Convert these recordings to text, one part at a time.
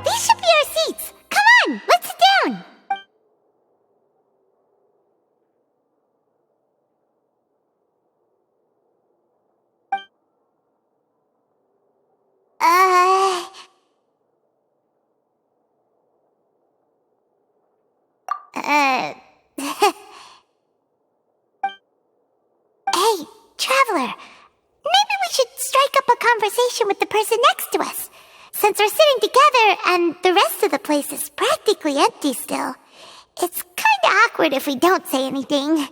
These should be our seats. Come on, let's sit down. Hey, traveler. Maybe we should strike up a conversation with the person next to us. Since we're sitting together and the rest of the place is practically empty still, it's kinda awkward if we don't say anything. You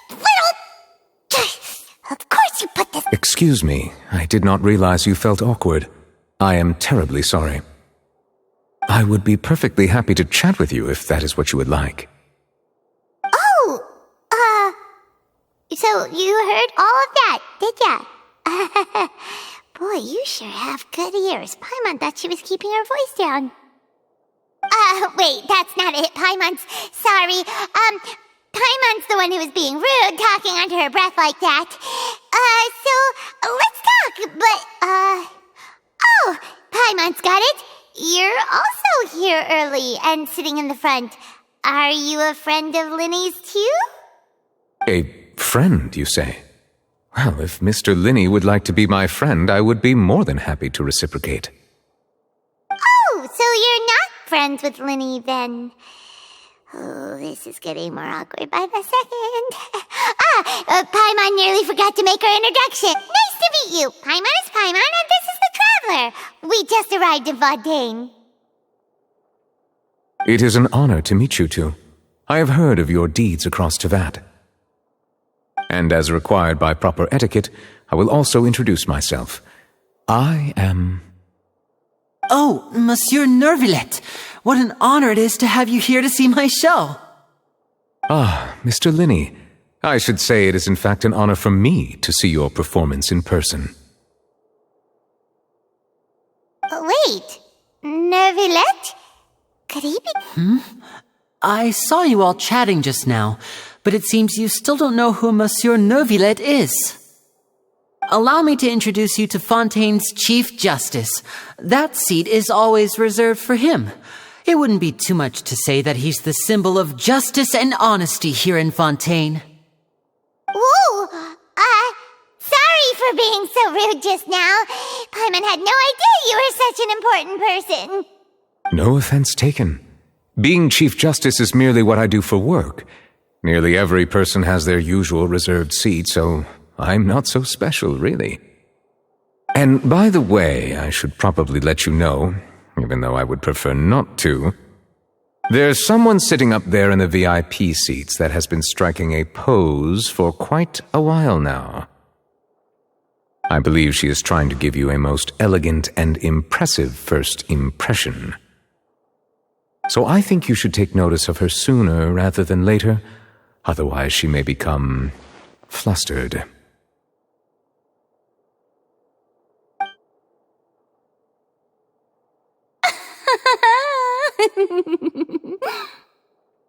little... Of course you put this... Excuse me, I did not realize you felt awkward. I am terribly sorry. I would be perfectly happy to chat with you if that is what you would like. So you heard all of that, did ya? Boy, you sure have good ears. Paimon thought she was keeping her voice down. Wait, that's not it, Paimon's... Sorry, Paimon's the one who was being rude, talking under her breath like that. So, let's talk, but, oh, Paimon's got it. You're also here early and sitting in the front. Are you a friend of Leni's too? A friend, you say? Well, if Mr. Leni would like to be my friend, I would be more than happy to reciprocate. Oh, so you're not friends with Leni then? Oh, this is getting more awkward by the second. Paimon nearly forgot to make her introduction. Nice to meet you. Paimon is Paimon, and this is the Traveler. We just arrived in Fontaine. It is an honor to meet you two. I have heard of your deeds across Tevat. And as required by proper etiquette, I will also introduce myself. I am... Oh, Monsieur Nervillet! What an honor it is to have you here to see my show! Ah, Mr. Leni. I should say it is in fact an honor for me to see your performance in person. Wait, Nervillet? Could he be... I saw you all chatting just now, but it seems you still don't know who Monsieur Nervillet is. Allow me to introduce you to Fontaine's Chief Justice. That seat is always reserved for him. It wouldn't be too much to say that he's the symbol of justice and honesty here in Fontaine. Whoa! Sorry for being so rude just now. Paimon had no idea you were such an important person. No offense taken. Being Chief Justice is merely what I do for work. Nearly every person has their usual reserved seat, so I'm not so special, really. And by the way, I should probably let you know, even though I would prefer not to, there's someone sitting up there in the VIP seats that has been striking a pose for quite a while now. I believe she is trying to give you a most elegant and impressive first impression. So I think you should take notice of her sooner rather than later, otherwise she may become flustered.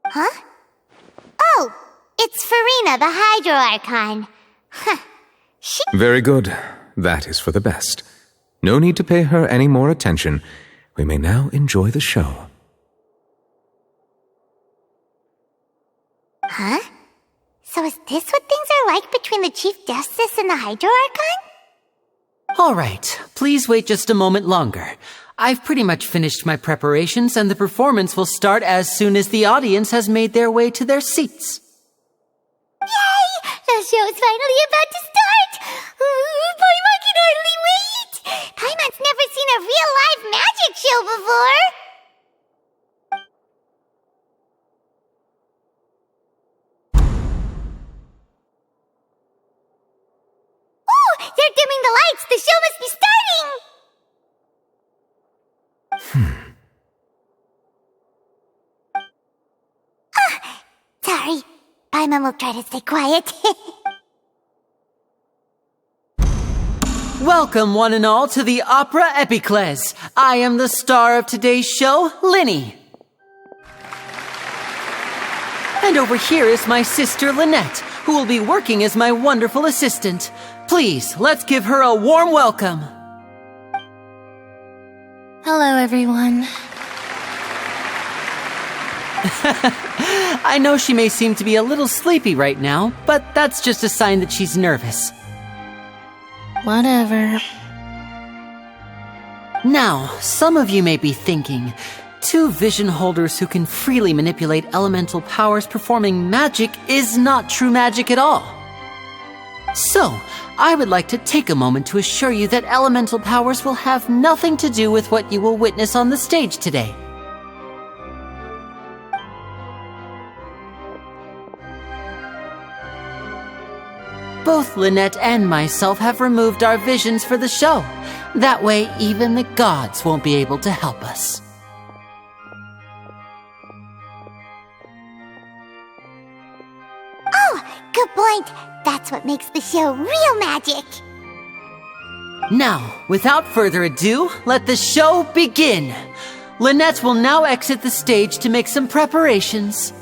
Huh? Oh, it's Farina, the Hydro Archon. Very good. That is for the best. No need to pay her any more attention. We may now enjoy the show. Huh? So is this what things are like between the Chief Justice and the Hydro Archon? All right, please wait just a moment longer. I've pretty much finished my preparations, and the performance will start as soon as the audience has made their way to their seats. Yay! The show's finally about to start! Paimon can hardly wait! Paimon's never seen a real live magic show before! Ooh! They're dimming the lights! The show must be starting! Sorry. Paimon will try to stay quiet. Welcome, one and all, to the Opera Epiclese. I am the star of today's show, Leni. And over here is my sister, Lynette, who will be working as my wonderful assistant. Please, let's give her a warm welcome. Hello, everyone. I know she may seem to be a little sleepy right now, but that's just a sign that she's nervous. Whatever. Now, some of you may be thinking, two vision holders who can freely manipulate elemental powers performing magic is not true magic at all. So, I would like to take a moment to assure you that elemental powers will have nothing to do with what you will witness on the stage today. Both Lynette and myself have removed our visions for the show. That way, even the gods won't be able to help us. Oh, good point. That's what makes the show real magic. Now, without further ado, let the show begin. Lynette will now exit the stage to make some preparations.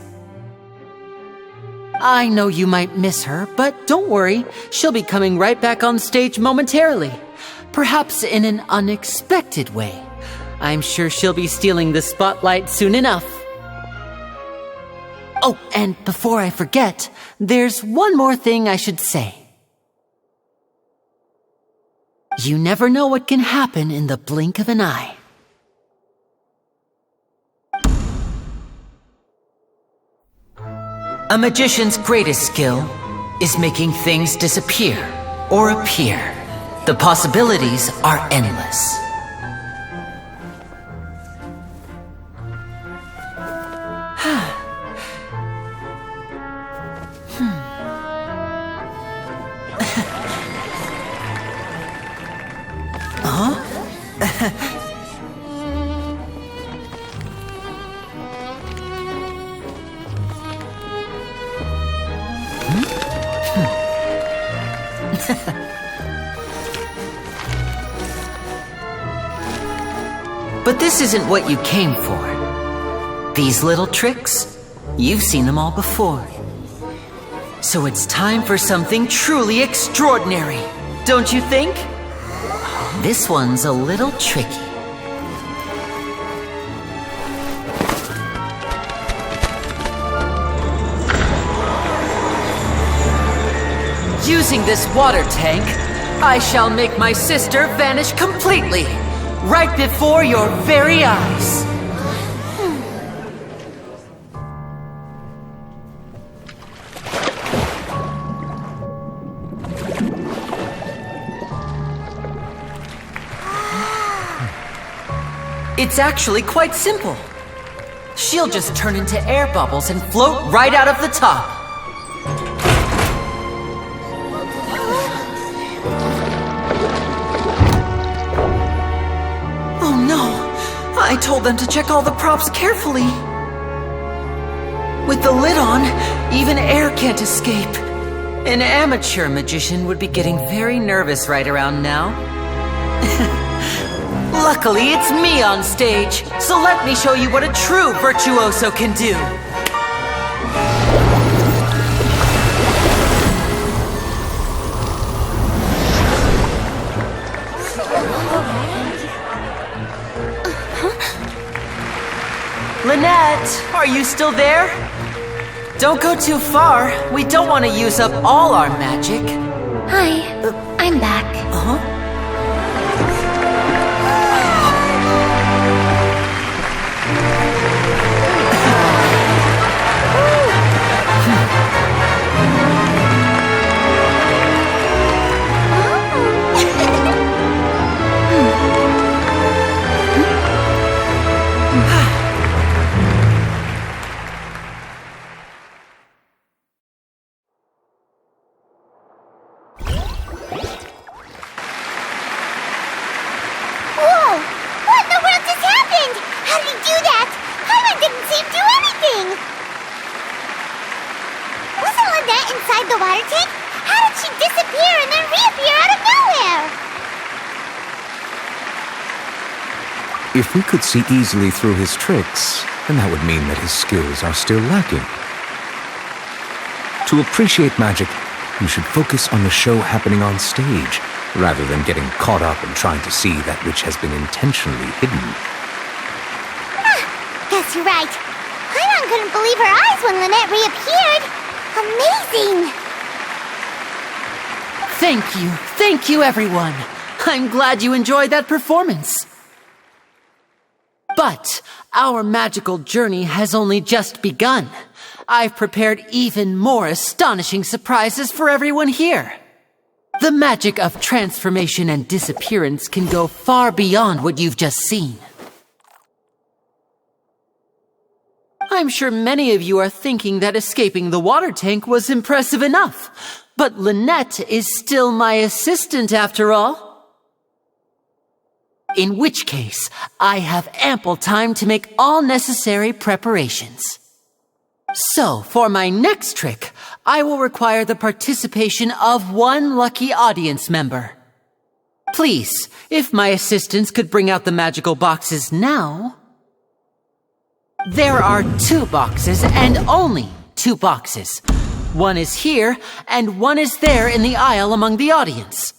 I know you might miss her, but don't worry, she'll be coming right back on stage momentarily. Perhaps in an unexpected way. I'm sure she'll be stealing the spotlight soon enough. Oh, and before I forget, there's one more thing I should say. You never know what can happen in the blink of an eye. A magician's greatest skill is making things disappear or appear. The possibilities are endless. But this isn't what you came for. These little tricks, you've seen them all before. So it's time for something truly extraordinary, don't you think? This one's a little tricky. Using this water tank, I shall make my sister vanish completely, right before your very eyes. It's actually quite simple. She'll just turn into air bubbles and float right out of the top. I told them to check all the props carefully. With the lid on, even air can't escape. An amateur magician would be getting very nervous right around now. Luckily, it's me on stage, so let me show you what a true virtuoso can do. Lynette, are you still there? Don't go too far. We don't want to use up all our magic. Hi, I'm back. Uh-huh. Inside the water tank? How did she disappear and then reappear out of nowhere? If we could see easily through his tricks, then that would mean that his skills are still lacking. To appreciate magic, you should focus on the show happening on stage, rather than getting caught up in trying to see that which has been intentionally hidden. Guess you're right. Paimon couldn't believe her eyes when Lynette reappeared. Amazing! Thank you everyone. I'm glad you enjoyed that performance. But our magical journey has only just begun. I've prepared even more astonishing surprises for everyone here. The magic of transformation and disappearance can go far beyond what you've just seen. I'm sure many of you are thinking that escaping the water tank was impressive enough, but Lynette is still my assistant after all. In which case, I have ample time to make all necessary preparations. So, for my next trick, I will require the participation of one lucky audience member. Please, if my assistants could bring out the magical boxes now. There are 2 boxes and only 2 boxes. One is here and one is there in the aisle among the audience.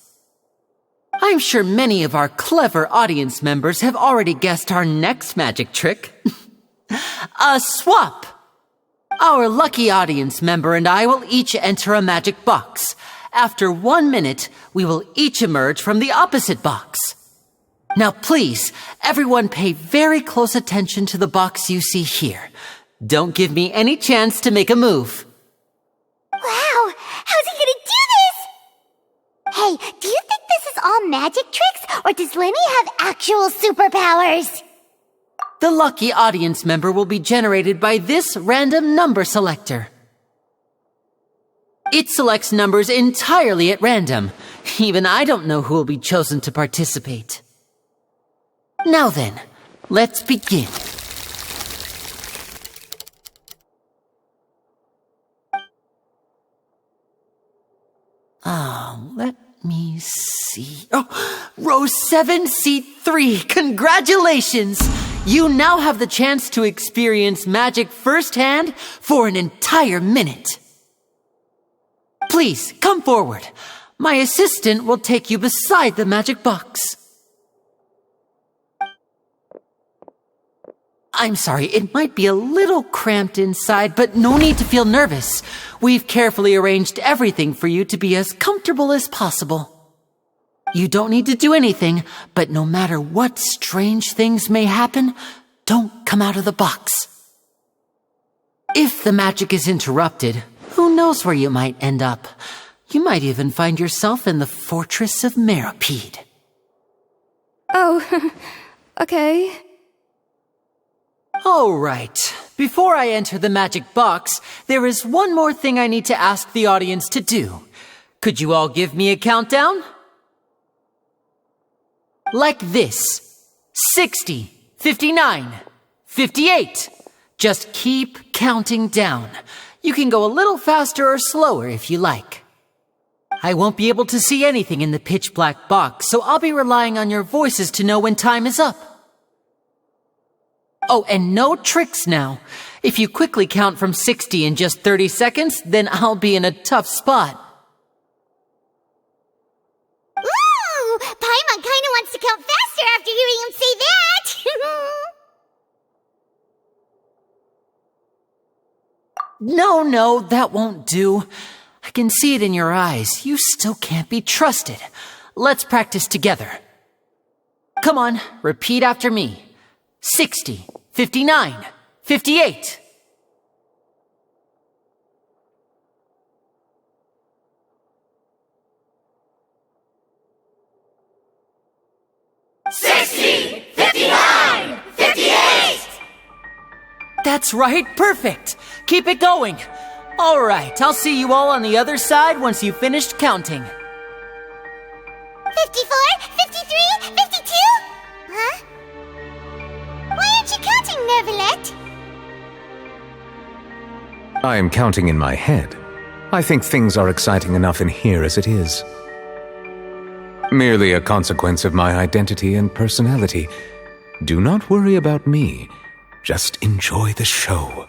I'm sure many of our clever audience members have already guessed our next magic trick. A swap! Our lucky audience member and I will each enter a magic box. After 1 minute, we will each emerge from the opposite box. Now please, everyone pay very close attention to the box you see here. Don't give me any chance to make a move. Wow! How's he gonna do this? Hey, do you think this is all magic tricks, or does Lenny have actual superpowers? The lucky audience member will be generated by this random number selector. It selects numbers entirely at random. Even I don't know who will be chosen to participate. Now then, let's begin. Let me see. Oh, row 7, seat 3. Congratulations! You now have the chance to experience magic firsthand for an entire minute. Please, come forward. My assistant will take you beside the magic box. I'm sorry, it might be a little cramped inside, but no need to feel nervous. We've carefully arranged everything for you to be as comfortable as possible. You don't need to do anything, but no matter what strange things may happen, don't come out of the box. If the magic is interrupted, who knows where you might end up? You might even find yourself in the Fortress of Meropide. Oh, okay. All right. Before I enter the magic box, there is one more thing I need to ask the audience to do. Could you all give me a countdown? Like this. 60, 59, 58. Just keep counting down. You can go a little faster or slower if you like. I won't be able to see anything in the pitch black box, so I'll be relying on your voices to know when time is up. Oh, and no tricks now. If you quickly count from 60 in just 30 seconds, then I'll be in a tough spot. Ooh! Paimon kinda wants to count faster after hearing him say that! No, that won't do. I can see it in your eyes. You still can't be trusted. Let's practice together. Come on, repeat after me. 60, 59, 58. That's right, perfect. Keep it going. All right, I'll see you all on the other side once you've finished counting. 54, 53, 52? Huh? Why aren't you counting, Nervalette? I am counting in my head. I think things are exciting enough in here as it is. Merely a consequence of my identity and personality. Do not worry about me. Just enjoy the show.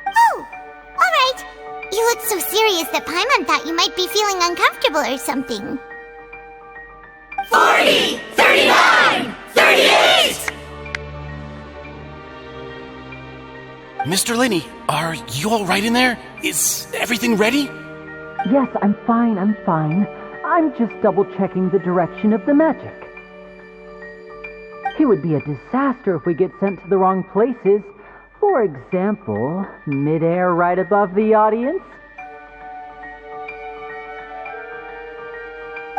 Oh, all right. You look so serious that Paimon thought you might be feeling uncomfortable or something. 40! 39! 38! Mr. Leni, are you all right in there? Is everything ready? Yes, I'm fine. I'm just double-checking the direction of the magic. It would be a disaster if we get sent to the wrong places. For example, mid-air right above the audience.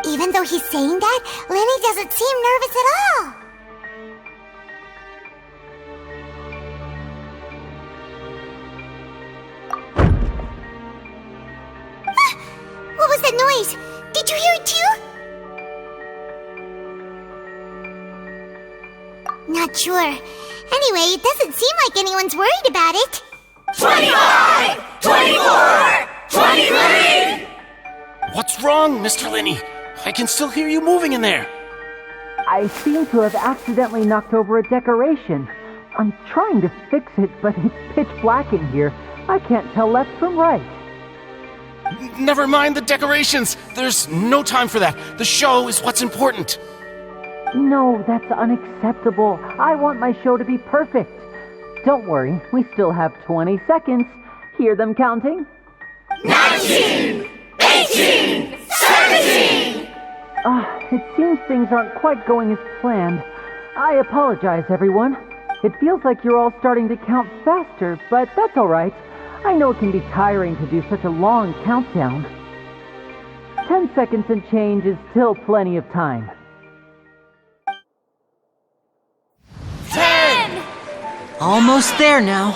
Even though he's saying that, Lenny doesn't seem nervous at all. What was that noise? Did you hear it too? Not sure. Anyway, it doesn't seem like anyone's worried about it. 25! 24! 23! What's wrong, Mr. Leni? I can still hear you moving in there. I seem to have accidentally knocked over a decoration. I'm trying to fix it, but it's pitch black in here. I can't tell left from right. Never mind the decorations. There's no time for that. The show is what's important. No, that's unacceptable. I want my show to be perfect. Don't worry, we still have 20 seconds. Hear them counting? 19! 18! 17! It seems things aren't quite going as planned. I apologize, everyone. It feels like you're all starting to count faster, but that's all right. I know it can be tiring to do such a long countdown. 10 seconds and change is still plenty of time. 10! Almost there now.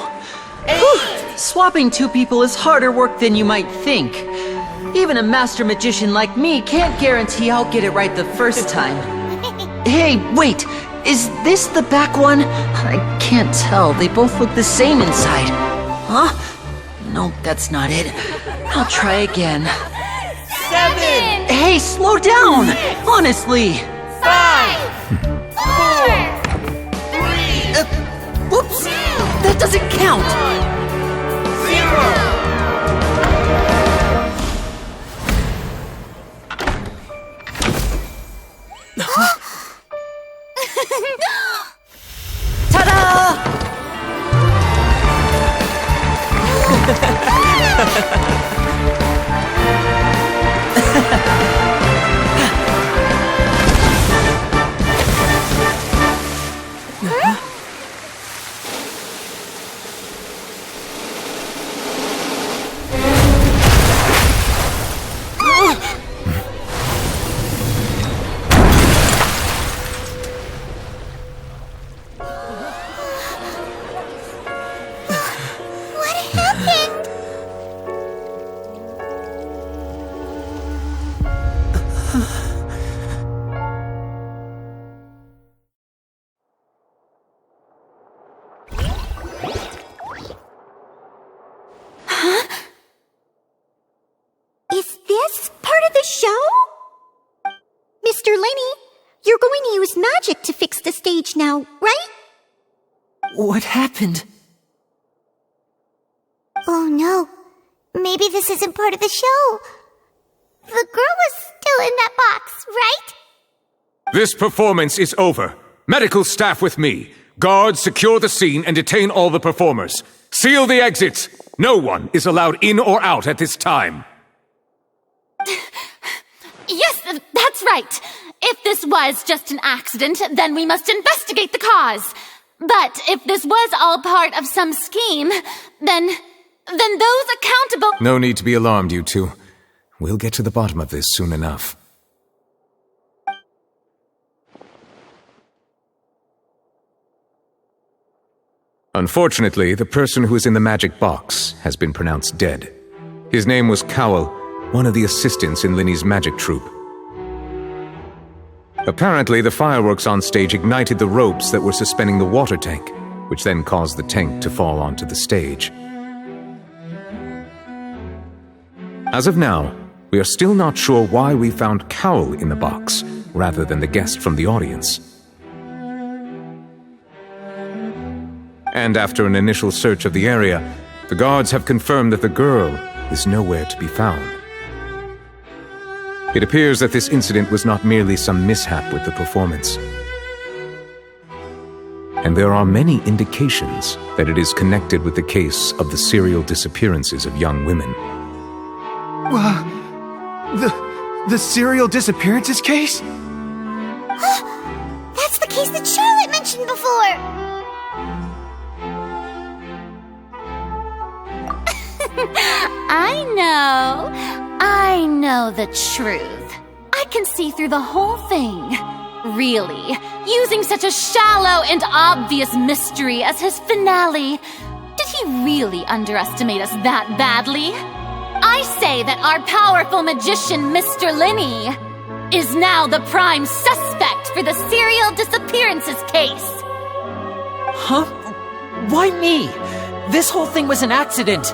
Whew. Swapping two people is harder work than you might think. Even a master magician like me can't guarantee I'll get it right the first time. Hey, wait! Is this the back one? I can't tell. They both look the same inside. Huh? No, that's not it. I'll try again. 7! Hey, slow down! Honestly! 5! 4! 3! Whoops! That doesn't count! 0! Ta-da! What happened? Is this part of the show? Mr. Lenny, you're going to use magic to fix the stage now, right? What happened? Oh no, maybe this isn't part of the show. The girl was still in that box, right? This performance is over. Medical staff with me. Guards, secure the scene and detain all the performers. Seal the exits. No one is allowed in or out at this time. Yes, that's right. If this was just an accident, then we must investigate the cause. But if this was all part of some scheme, then those accountable— No need to be alarmed, you two. We'll get to the bottom of this soon enough. Unfortunately, the person who is in the magic box has been pronounced dead. His name was Cowell, one of the assistants in Linny's magic troupe. Apparently, the fireworks on stage ignited the ropes that were suspending the water tank, which then caused the tank to fall onto the stage. As of now, we are still not sure why we found Cowell in the box, rather than the guest from the audience. And after an initial search of the area, the guards have confirmed that the girl, is nowhere to be found. It appears that this incident was not merely some mishap with the performance. And there are many indications that it is connected with the case of the serial disappearances of young women. The serial disappearances case? That's the case that Charlotte mentioned before! I know the truth. I can see through the whole thing. Really, using such a shallow and obvious mystery as his finale. Did he really underestimate us that badly? I say that our powerful magician, Mr. Leni, is now the prime suspect for the serial disappearances case. Huh? Why me? This whole thing was an accident.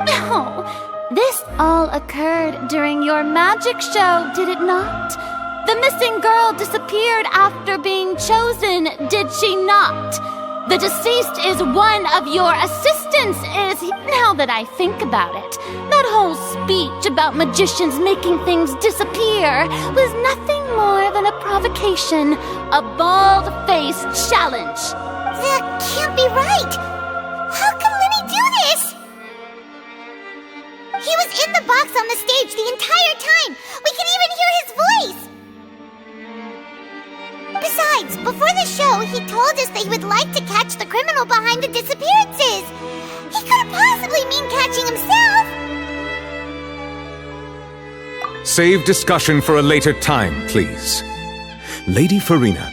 No, this all occurred during your magic show, did it not? The missing girl disappeared after being chosen, did she not? The deceased is one of your assistants, is he? Now that I think about it, that whole speech about magicians making things disappear was nothing more than a provocation, a bald-faced challenge. That can't be right! How can Leni do this? He was in the box on the stage the entire time! We can even hear his voice! Besides, before the show, he told us that he would like to catch the criminal behind the disappearances! He couldn't possibly mean catching himself! Save discussion for a later time, please. Lady Farina,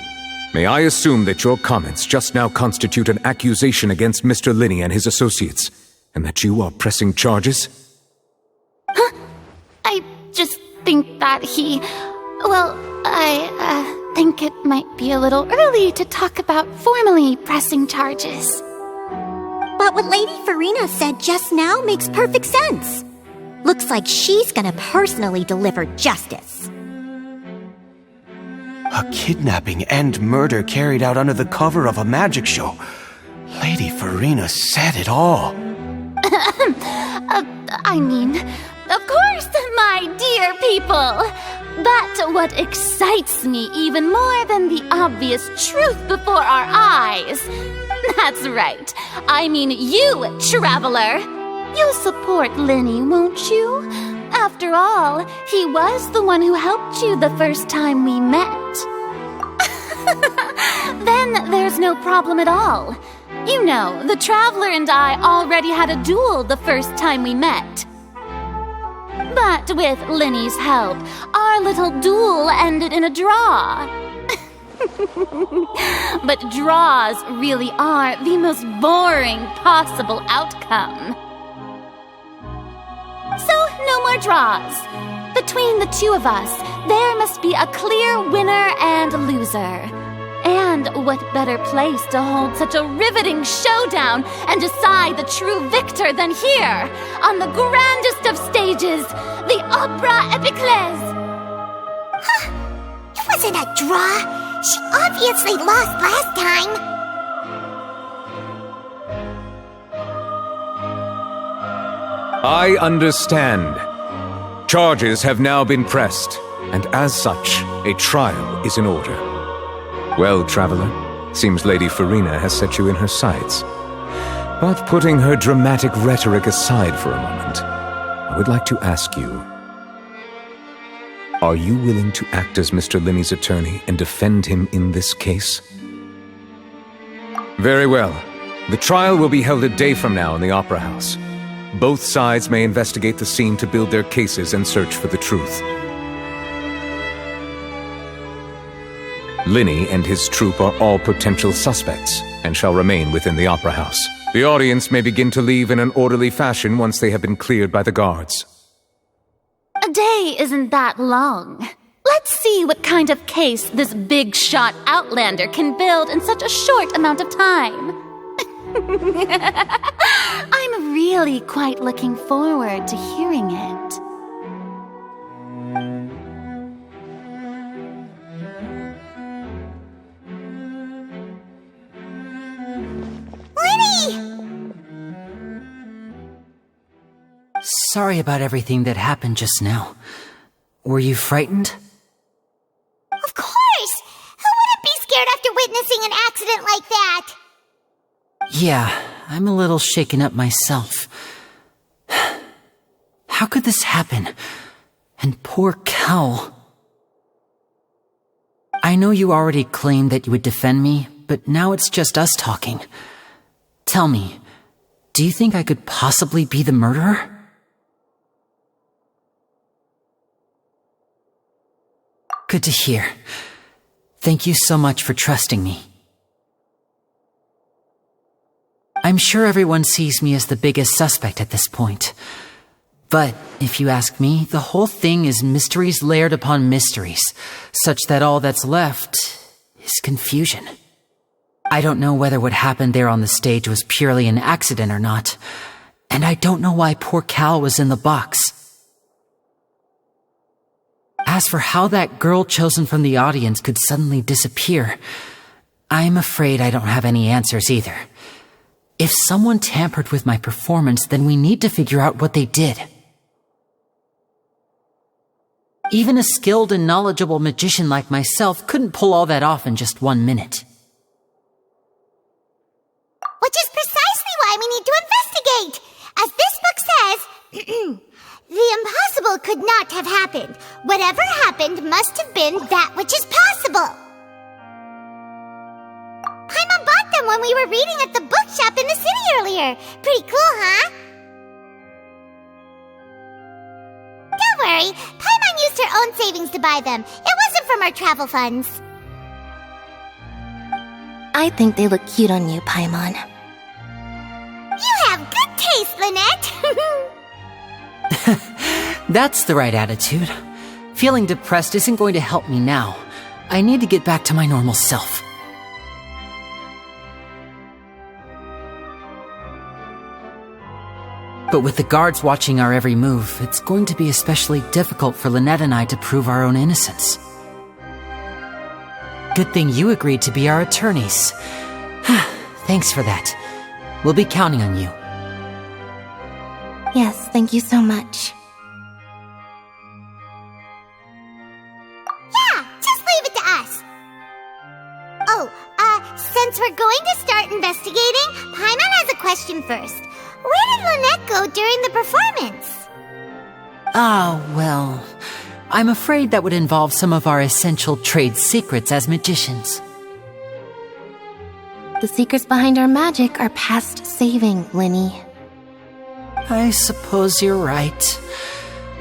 may I assume that your comments just now constitute an accusation against Mr. Leni and his associates, and that you are pressing charges? I just think that I think it might be a little early to talk about formally pressing charges. But what Lady Farina said just now makes perfect sense. Looks like she's gonna personally deliver justice. A kidnapping and murder carried out under the cover of a magic show. Lady Farina said it all. Of course, my dear people. But what excites me even more than the obvious truth before our eyes. That's right. I mean you, traveler. You'll support Leni, won't you? After all, he was the one who helped you the first time we met. Then there's no problem at all. You know, the traveler and I already had a duel the first time we met. But with Leni's help, our little duel ended in a draw. But draws really are the most boring possible outcome. So, no more draws. Between the two of us, there must be a clear winner and loser. And what better place to hold such a riveting showdown and decide the true victor than here, on the grandest of stages, the Opera Epiclese. It wasn't a draw. She obviously lost last time. I understand. Charges have now been pressed, and as such, a trial is in order. Well, traveler, seems Lady Farina has set you in her sights. But putting her dramatic rhetoric aside for a moment, I would like to ask you, are you willing to act as Mr. Leni's attorney and defend him in this case? Very well. The trial will be held a day from now in the Opera House. Both sides may investigate the scene to build their cases and search for the truth. Leni and his troupe are all potential suspects and shall remain within the Opera House. The audience may begin to leave in an orderly fashion once they have been cleared by the guards. A day isn't that long. Let's see what kind of case this big-shot outlander can build in such a short amount of time. I'm really quite looking forward to hearing it. sorry about everything that happened just now. Were you frightened? Of course! Who wouldn't be scared after witnessing an accident like that? Yeah, I'm a little shaken up myself. How could this happen? And poor Cal. I know you already claimed that you would defend me, but now it's just us talking. Tell me, do you think I could possibly be the murderer? Good to hear. Thank you so much for trusting me. I'm sure everyone sees me as the biggest suspect at this point. But if you ask me, the whole thing is mysteries layered upon mysteries, such that all that's left is confusion. I don't know whether what happened there on the stage was purely an accident or not, and I don't know why poor Cal was in the box. As for how that girl chosen from the audience could suddenly disappear, I'm afraid I don't have any answers either. If someone tampered with my performance, then we need to figure out what they did. Even a skilled and knowledgeable magician like myself couldn't pull all that off in just 1 minute. Which is precisely why we need to investigate! As this book says, the impossible could not have happened. Whatever happened must have been that which is possible. Paimon bought them when we were reading at the bookshop in the city earlier. Pretty cool, huh? Don't worry, Paimon used her own savings to buy them. It wasn't from our travel funds. I think they look cute on you, Paimon. You have good taste, Lynette! That's the right attitude. Feeling depressed isn't going to help me now. I need to get back to my normal self. But with the guards watching our every move, it's going to be especially difficult for Lynette and I to prove our own innocence. Good thing you agreed to be our attorneys. Thanks for that. We'll be counting on you. Yes, thank you so much. Yeah, just leave it to us. Oh, since we're going to start investigating, Paimon has a question first. Where did Lynette go during the performance? Well, I'm afraid that would involve some of our essential trade secrets as magicians. The secrets behind our magic are past saving, Leni. I suppose you're right.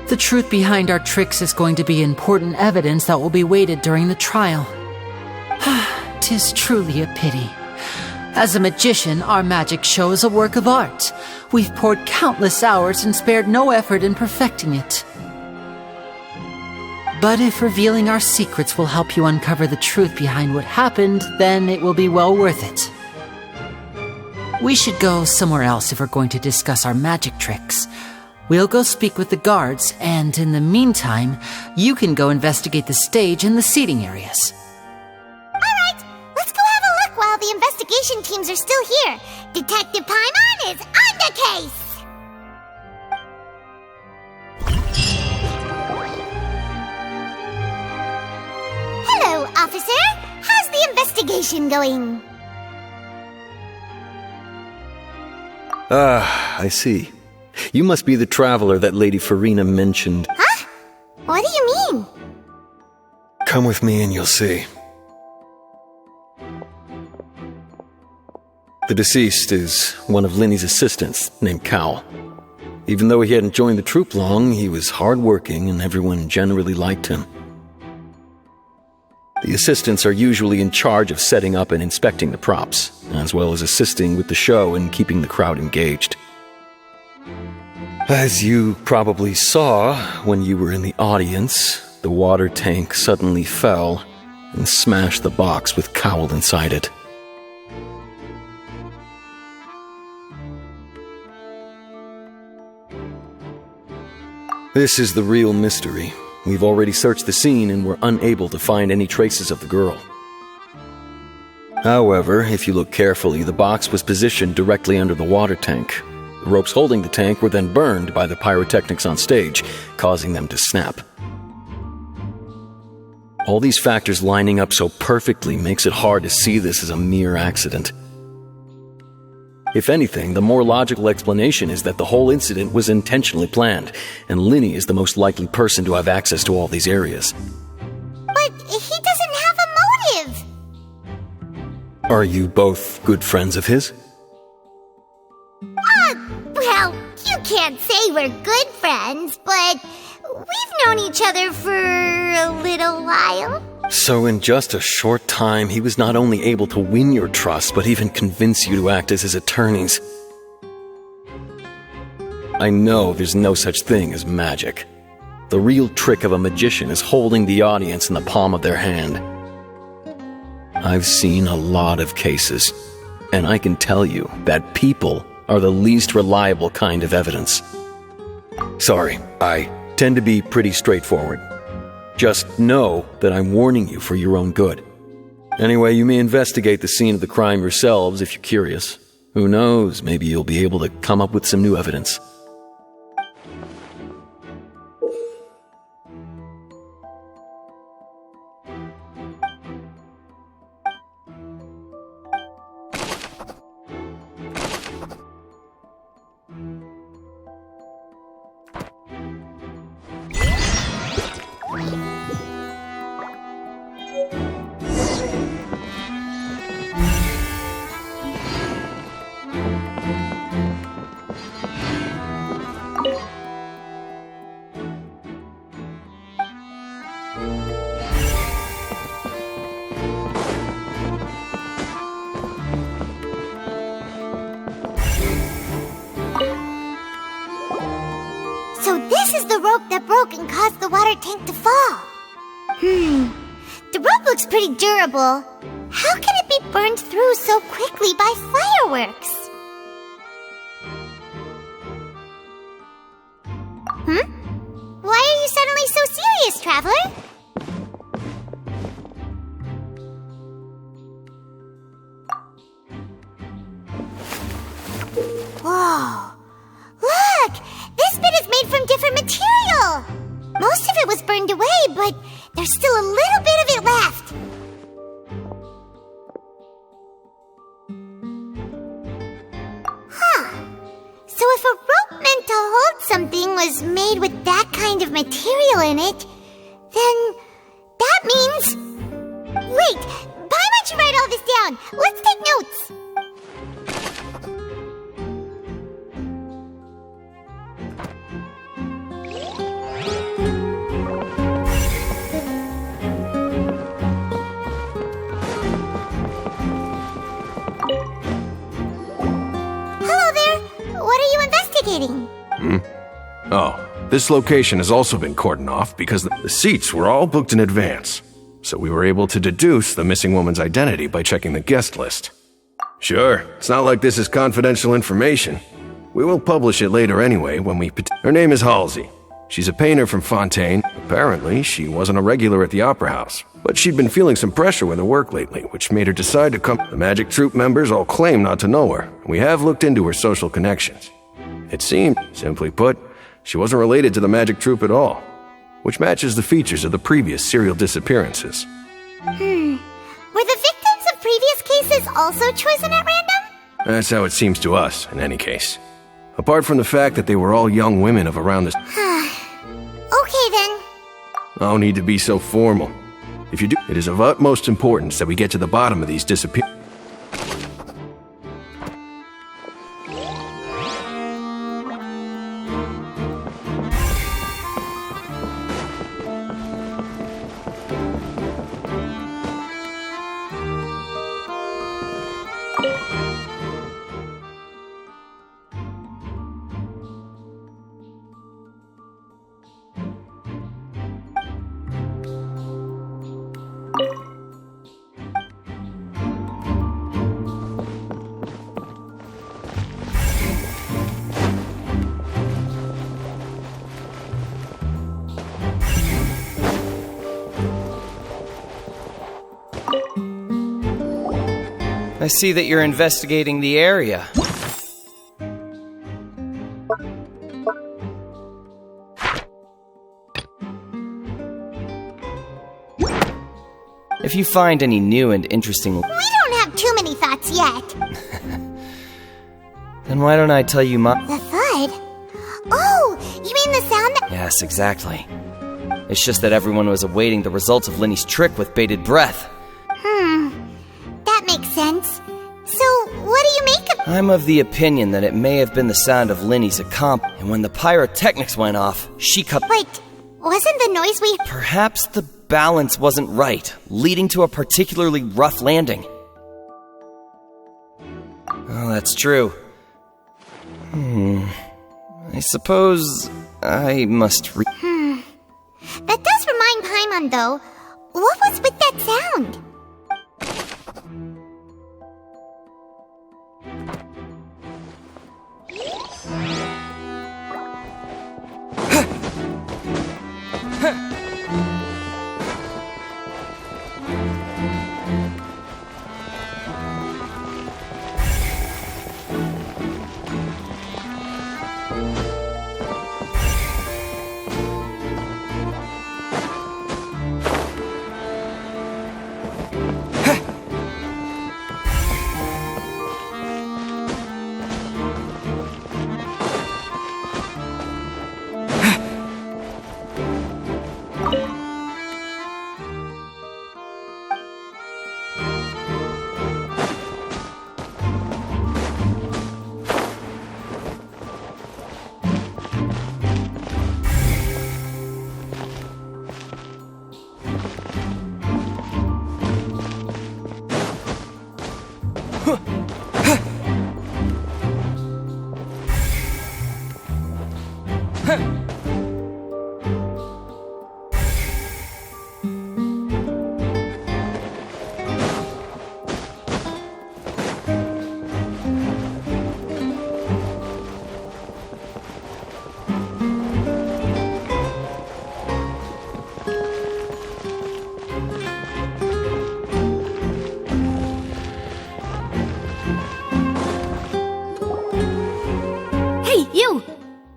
The truth behind our tricks is going to be important evidence that will be weighted during the trial. 'Tis truly a pity. As a magician, our magic show is a work of art. We've poured countless hours and spared no effort in perfecting it. But if revealing our secrets will help you uncover the truth behind what happened, then it will be well worth it. We should go somewhere else if we're going to discuss our magic tricks. We'll go speak with the guards, and in the meantime, you can go investigate the stage and the seating areas. Alright, let's go have a look while the investigation teams are still here. Detective Paimon is on the case! Hello, officer. How's the investigation going? I see. You must be the traveler that Lady Farina mentioned. Huh? What do you mean? Come with me and you'll see. The deceased is one of Lenny's assistants, named Cal. Even though he hadn't joined the troupe long, he was hardworking and everyone generally liked him. The assistants are usually in charge of setting up and inspecting the props, as well as assisting with the show and keeping the crowd engaged. As you probably saw when you were in the audience, the water tank suddenly fell and smashed the box with Cowl inside it. This is the real mystery. We've already searched the scene and were unable to find any traces of the girl. However, if you look carefully, the box was positioned directly under the water tank. The ropes holding the tank were then burned by the pyrotechnics on stage, causing them to snap. All these factors lining up so perfectly makes it hard to see this as a mere accident. If anything, the more logical explanation is that the whole incident was intentionally planned, and Leni is the most likely person to have access to all these areas. But he doesn't have a motive! Are you both good friends of his? Well, you can't say we're good friends, but we've known each other for a little while. So in just a short time, he was not only able to win your trust, but even convince you to act as his attorneys. I know there's no such thing as magic. The real trick of a magician is holding the audience in the palm of their hand. I've seen a lot of cases, and I can tell you that people are the least reliable kind of evidence. Sorry, I tend to be pretty straightforward. Just know that I'm warning you for your own good. Anyway, you may investigate the scene of the crime yourselves if you're curious. Who knows, maybe you'll be able to come up with some new evidence. So this is the rope that broke and caused the water tank to fall. The rope looks pretty durable. How can it be burned through so quickly by fireworks? Why are you suddenly so serious, Traveler? Whoa! Look! This bit is made from different material! Most of it was burned away, but there's still a little bit of it left. So if a rope meant to hold something was made with that kind of material in it, then that means... Wait! Why don't you write all this down? Let's take notes! Oh, this location has also been cordoned off because the seats were all booked in advance. So we were able to deduce the missing woman's identity by checking the guest list. Sure, it's not like this is confidential information. We will publish it later anyway when we... Her name is Halsey. She's a painter from Fontaine. Apparently, she wasn't a regular at the Opera House, but she'd been feeling some pressure with her work lately, which made her decide to come... The Magic Troupe members all claim not to know her. We have looked into her social connections. It seemed, simply put, she wasn't related to the Magic Troupe at all, which matches the features of the previous serial disappearances. Were the victims of previous cases also chosen at random? That's how it seems to us, in any case. Apart from the fact that they were all young women of around this... Okay then. No need to be so formal. If you do, it is of utmost importance that we get to the bottom of these disappearances. I see that you're investigating the area. If you find any new and interesting... We don't have too many thoughts yet. Then why don't I tell you my... The thud? Oh, you mean the sound that... Yes, exactly. It's just that everyone was awaiting the results of Lenny's trick with bated breath. That makes sense. So, what do you make of... I'm of the opinion that it may have been the sound of Lenny's and when the pyrotechnics went off, she cut... Wait, wasn't the noise we... Perhaps the balance wasn't right, leading to a particularly rough landing. Oh, that's true. I suppose I must That does remind Paimon, though. What was with that sound?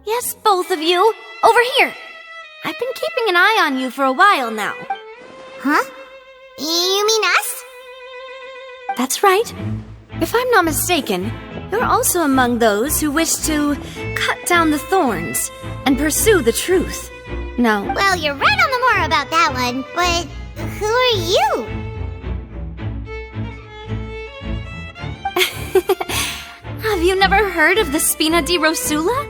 Yes, both of you. Over here. I've been keeping an eye on you for a while now. Huh? You mean us? That's right. If I'm not mistaken, you're also among those who wish to cut down the thorns and pursue the truth. No. Well, you're right on the more about that one, but who are you? Have you never heard of the Spina di Rosula?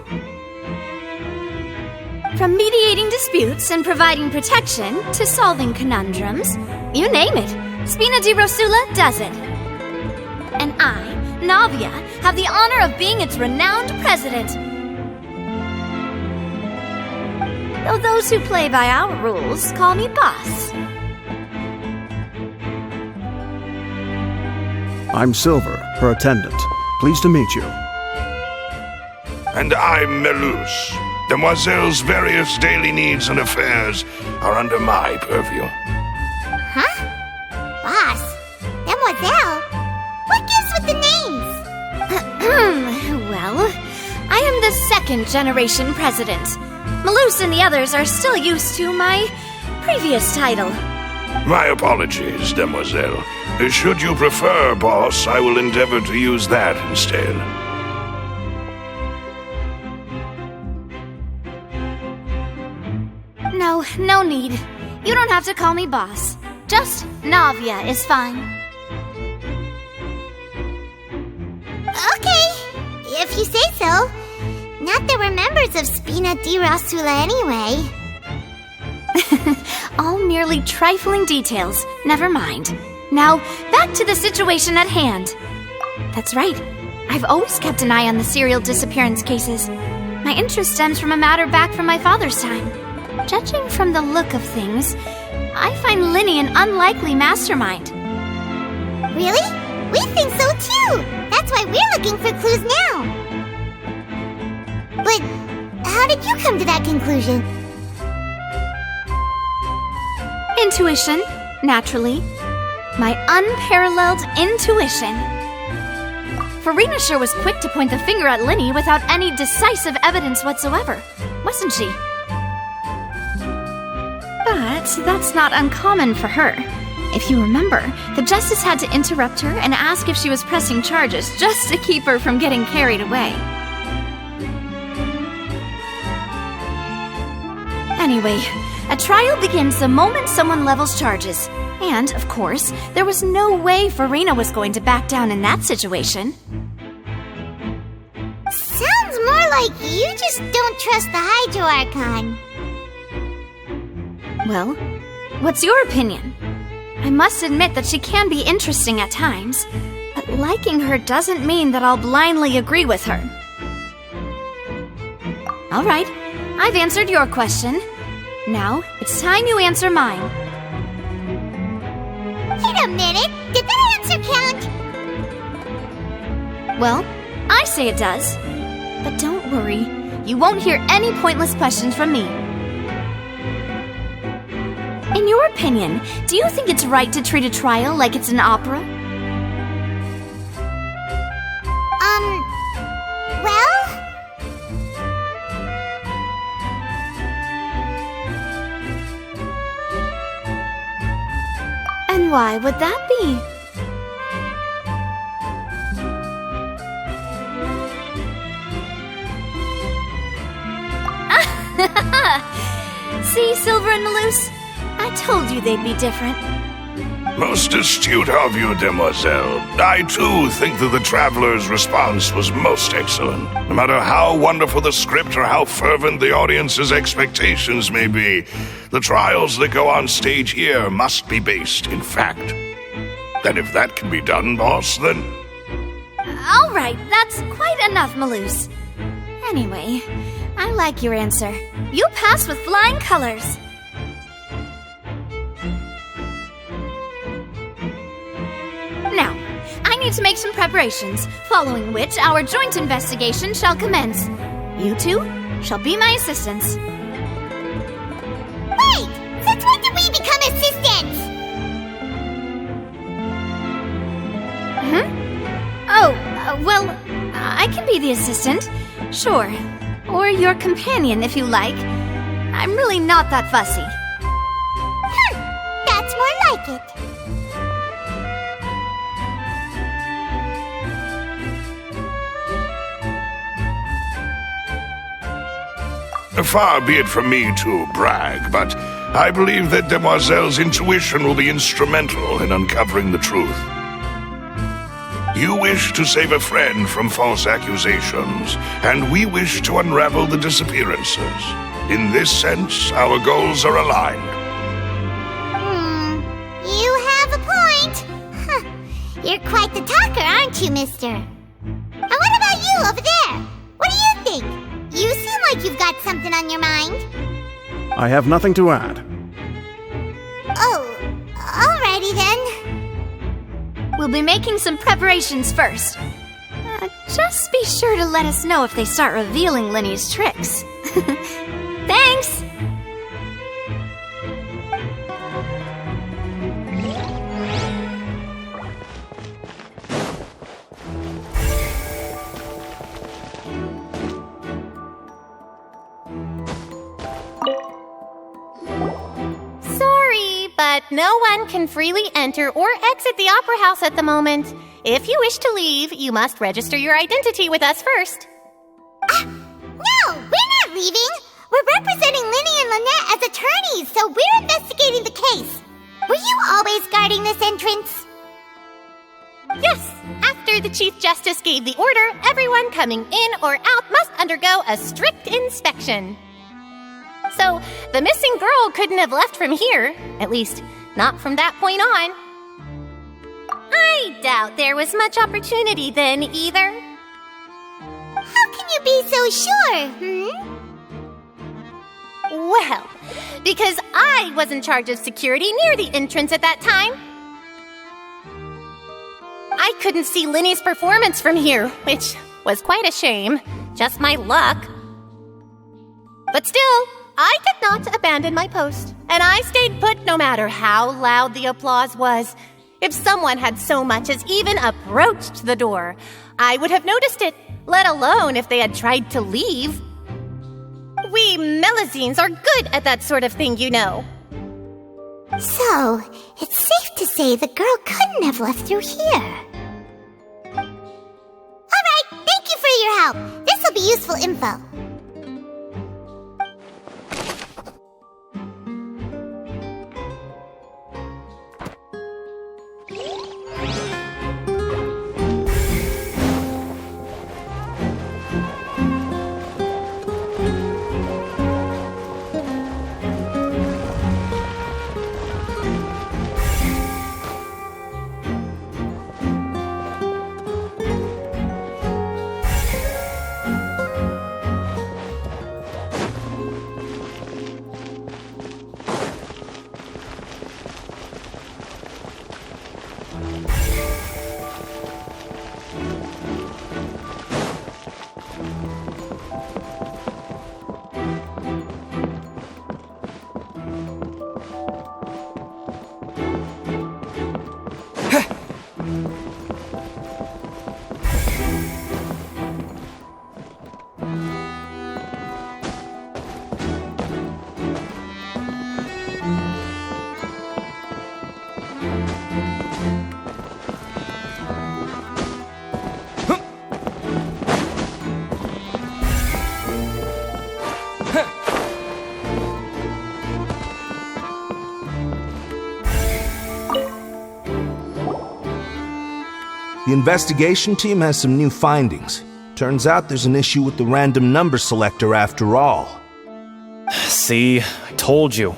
From mediating disputes and providing protection to solving conundrums, you name it, Spina di Rosula does it. And I, Navia, have the honor of being its renowned president. Though those who play by our rules call me boss. I'm Silver, her attendant. Pleased to meet you. And I'm Melus. Demoiselle's various daily needs and affairs are under my purview. Huh? Boss? Demoiselle? What gives with the names? Well, I am the second-generation president. Melus and the others are still used to my previous title. My apologies, Demoiselle. Should you prefer, boss, I will endeavor to use that instead. No need. You don't have to call me boss. Just Navia is fine. Okay, if you say so. Not that we're members of Spina di Rosula anyway. All merely trifling details. Never mind. Now, back to the situation at hand. That's right. I've always kept an eye on the serial disappearance cases. My interest stems from a matter back from my father's time. Judging from the look of things, I find Leni an unlikely mastermind. Really? We think so too! That's why we're looking for clues now! But how did you come to that conclusion? Intuition, naturally. My unparalleled intuition. Farina sure was quick to point the finger at Leni without any decisive evidence whatsoever, wasn't she? But that's not uncommon for her. If you remember, the Justice had to interrupt her and ask if she was pressing charges just to keep her from getting carried away. Anyway, a trial begins the moment someone levels charges. And, of course, there was no way Farina was going to back down in that situation. Sounds more like you just don't trust the Hydro Archon. Well, what's your opinion? I must admit that she can be interesting at times, but liking her doesn't mean that I'll blindly agree with her. All right, I've answered your question. Now, it's time you answer mine. Wait a minute, did that answer count? Well, I say it does. But don't worry, you won't hear any pointless questions from me. In your opinion, do you think it's right to treat a trial like it's an opera? Well? And why would that be? See, Silver and Malus? I told you they'd be different. Most astute of you, demoiselle. I, too, think that the Traveler's response was most excellent. No matter how wonderful the script or how fervent the audience's expectations may be, the trials that go on stage here must be based in fact. And if that can be done, boss, then... All right, that's quite enough, Malus. Anyway, I like your answer. You passed with flying colors. Now, I need to make some preparations, following which our joint investigation shall commence. You two shall be my assistants. Wait! Since when did we become assistants? Well, I can be the assistant, sure. Or your companion, if you like. I'm really not that fussy. That's more like it. Far be it from me to brag, but I believe that Demoiselle's intuition will be instrumental in uncovering the truth. You wish to save a friend from false accusations, and we wish to unravel the disappearances. In this sense, our goals are aligned. You have a point. You're quite the talker, aren't you, mister? And what about you over there? What do you think? You seem like you've got something on your mind. I have nothing to add. Oh, alrighty then. We'll be making some preparations first. Just be sure to let us know if they start revealing Lenny's tricks. Thanks! But no one can freely enter or exit the Opera House at the moment. If you wish to leave, you must register your identity with us first. No, we're not leaving. We're representing Lenny and Lynette as attorneys, so we're investigating the case. Were you always guarding this entrance? Yes. After the Chief Justice gave the order, everyone coming in or out must undergo a strict inspection. So, the missing girl couldn't have left from here. At least, not from that point on. I doubt there was much opportunity then, either. How can you be so sure, Well, because I was in charge of security near the entrance at that time. I couldn't see Lenny's performance from here, which was quite a shame. Just my luck. But still, I did not abandon my post, and I stayed put no matter how loud the applause was. If someone had so much as even approached the door, I would have noticed it, let alone if they had tried to leave. We Melusines are good at that sort of thing, you know. So, it's safe to say the girl couldn't have left through here. Alright, thank you for your help. This will be useful info. The investigation team has some new findings. Turns out there's an issue with the random number selector after all. See, I told you.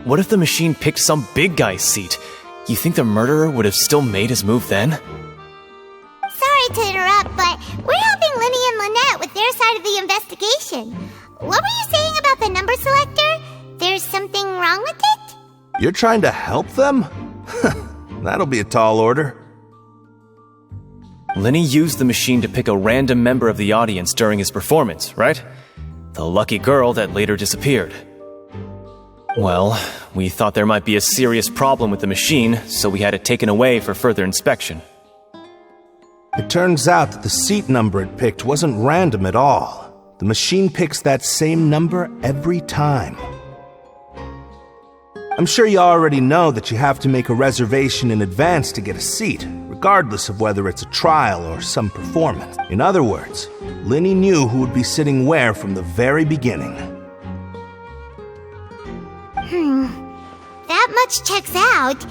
What if the machine picked some big guy's seat? You think the murderer would have still made his move then? Sorry to interrupt, but we're helping Lenny and Lynette with their side of the investigation. What were you saying about the number selector? There's something wrong with it? You're trying to help them? That'll be a tall order. Lenny used the machine to pick a random member of the audience during his performance, right? The lucky girl that later disappeared. Well, we thought there might be a serious problem with the machine, so we had it taken away for further inspection. It turns out that the seat number it picked wasn't random at all. The machine picks that same number every time. I'm sure you already know that you have to make a reservation in advance to get a seat, regardless of whether it's a trial or some performance. In other words, Lenny knew who would be sitting where from the very beginning. That much checks out.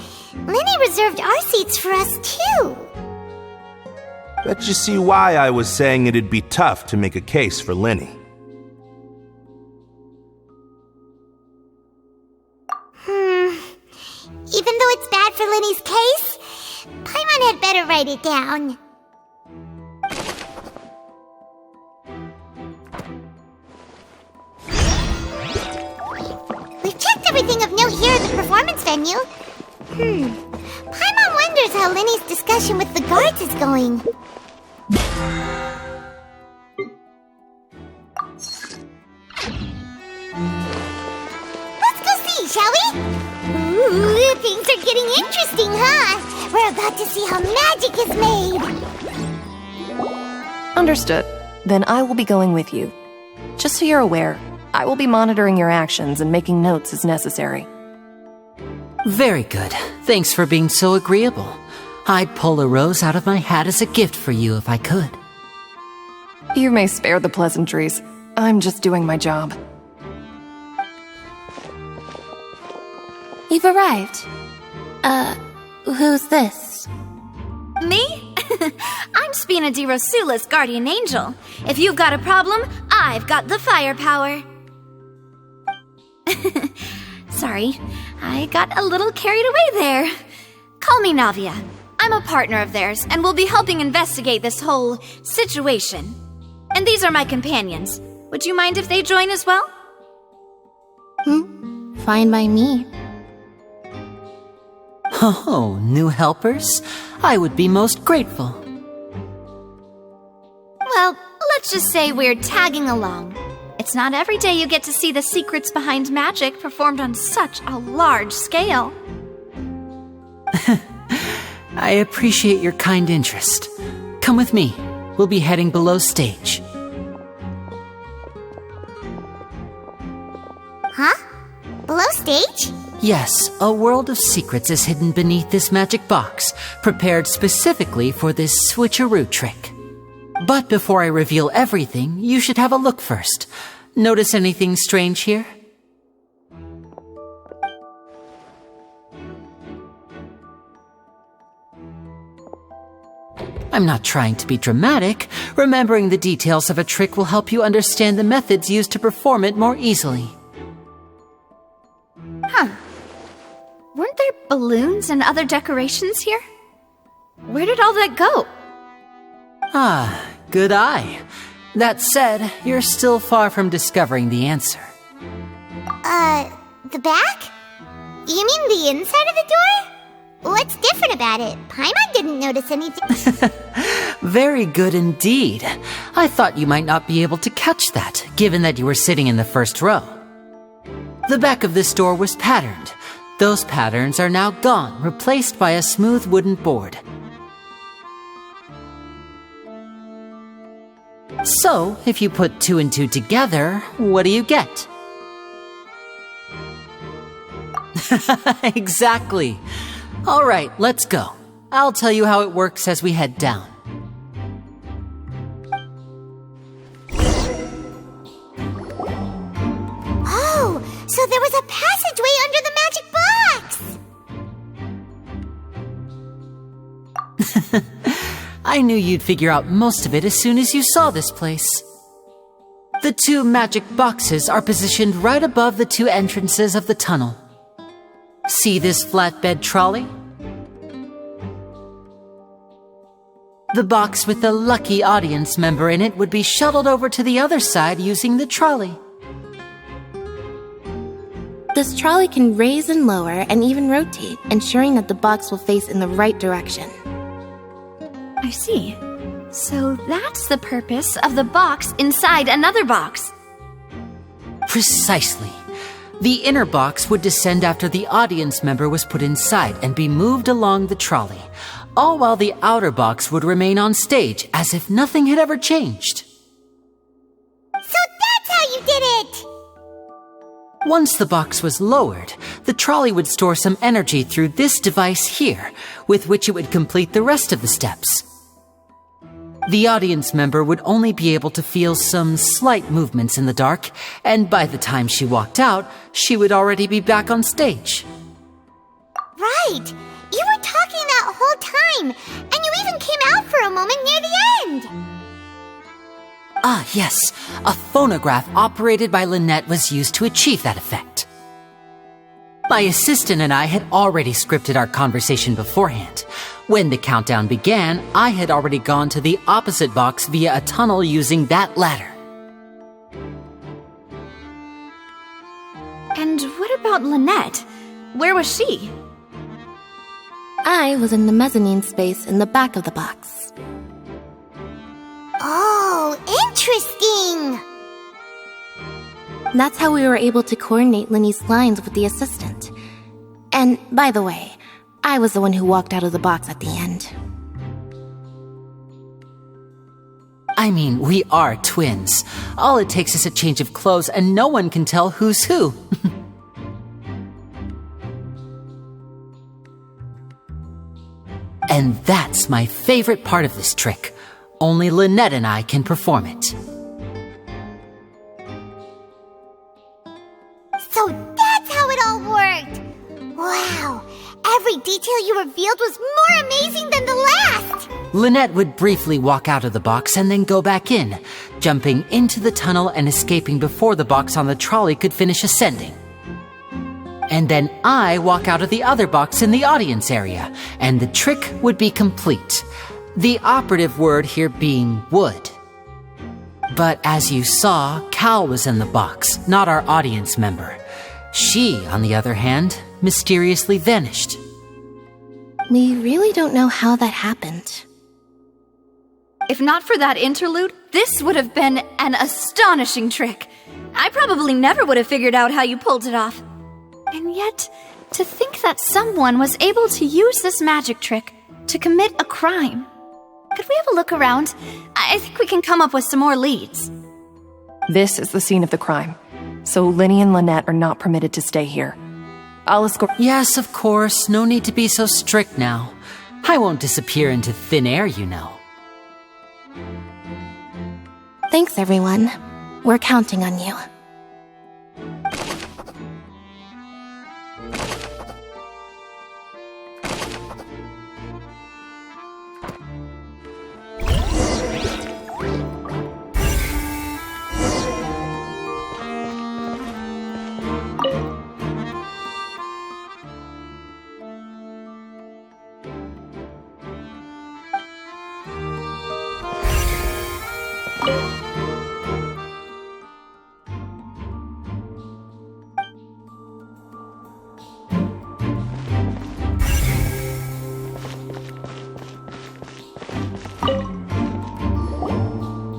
Lenny reserved our seats for us too. Bet you see why I was saying it'd be tough to make a case for Lenny. Even though it's bad for Lenny's case, Paimon had better write it down. We've checked everything of note here at the performance venue. Paimon wonders how Lenny's discussion with the guards is going. Let's go see, shall we? Ooh, things are getting interesting, huh? We're about to see how magic is made. Understood. Then I will be going with you. Just so you're aware, I will be monitoring your actions and making notes as necessary. Very good. Thanks for being so agreeable. I'd pull a rose out of my hat as a gift for you if I could. You may spare the pleasantries. I'm just doing my job. You've arrived. Who's this? Me? I'm Spina di Rosula's guardian angel. If you've got a problem, I've got the firepower. Sorry, I got a little carried away there. Call me Navia. I'm a partner of theirs, and will be helping investigate this whole situation. And these are my companions. Would you mind if they join as well? Fine by me. Oh, new helpers? I would be most grateful. Well, let's just say we're tagging along. It's not every day you get to see the secrets behind magic performed on such a large scale. I appreciate your kind interest. Come with me. We'll be heading below stage. Huh? Below stage? Yes, a world of secrets is hidden beneath this magic box, prepared specifically for this switcheroo trick. But before I reveal everything, you should have a look first. Notice anything strange here? I'm not trying to be dramatic. Remembering the details of a trick will help you understand the methods used to perform it more easily. Huh. Weren't there balloons and other decorations here? Where did all that go? Ah, good eye. That said, you're still far from discovering the answer. The back? You mean the inside of the door? What's different about it? Paimon didn't notice anything. Very good indeed. I thought you might not be able to catch that, given that you were sitting in the first row. The back of this door was patterned. Those patterns are now gone, replaced by a smooth wooden board. So, if you put 2 and 2 together, what do you get? Exactly. All right, let's go. I'll tell you how it works as we head down. Oh, so there was a passageway under the magic box! I knew you'd figure out most of it as soon as you saw this place. The 2 magic boxes are positioned right above the 2 entrances of the tunnel. See this flatbed trolley? The box with the lucky audience member in it would be shuttled over to the other side using the trolley. This trolley can raise and lower and even rotate, ensuring that the box will face in the right direction. I see. So that's the purpose of the box inside another box. Precisely. The inner box would descend after the audience member was put inside and be moved along the trolley, all while the outer box would remain on stage as if nothing had ever changed. So that's how you did it! Once the box was lowered, the trolley would store some energy through this device here, with which it would complete the rest of the steps. The audience member would only be able to feel some slight movements in the dark, and by the time she walked out, she would already be back on stage. Right! You were talking that whole time, and you even came out for a moment near the end! Ah, yes. A phonograph operated by Lynette was used to achieve that effect. My assistant and I had already scripted our conversation beforehand. When the countdown began, I had already gone to the opposite box via a tunnel using that ladder. And what about Lynette? Where was she? I was in the mezzanine space in the back of the box. Oh, interesting! That's how we were able to coordinate Lenny's lines with the assistant. And, by the way, I was the one who walked out of the box at the end. I mean, we are twins. All it takes is a change of clothes and no one can tell who's who. And that's my favorite part of this trick. Only Lynette and I can perform it. So that's how it all worked! Wow! Every detail you revealed was more amazing than the last! Lynette would briefly walk out of the box and then go back in, jumping into the tunnel and escaping before the box on the trolley could finish ascending. And then I walk out of the other box in the audience area, and the trick would be complete. The operative word here being would. But as you saw, Cal was in the box, not our audience member. She, on the other hand, mysteriously vanished. We really don't know how that happened. If not for that interlude, this would have been an astonishing trick. I probably never would have figured out how you pulled it off. And yet, to think that someone was able to use this magic trick to commit a crime. Could we have a look around? I think we can come up with some more leads. This is the scene of the crime, so Lenny and Lynette are not permitted to stay here. I'll escort. Yes, of course. No need to be so strict now. I won't disappear into thin air, you know. Thanks, everyone. We're counting on you.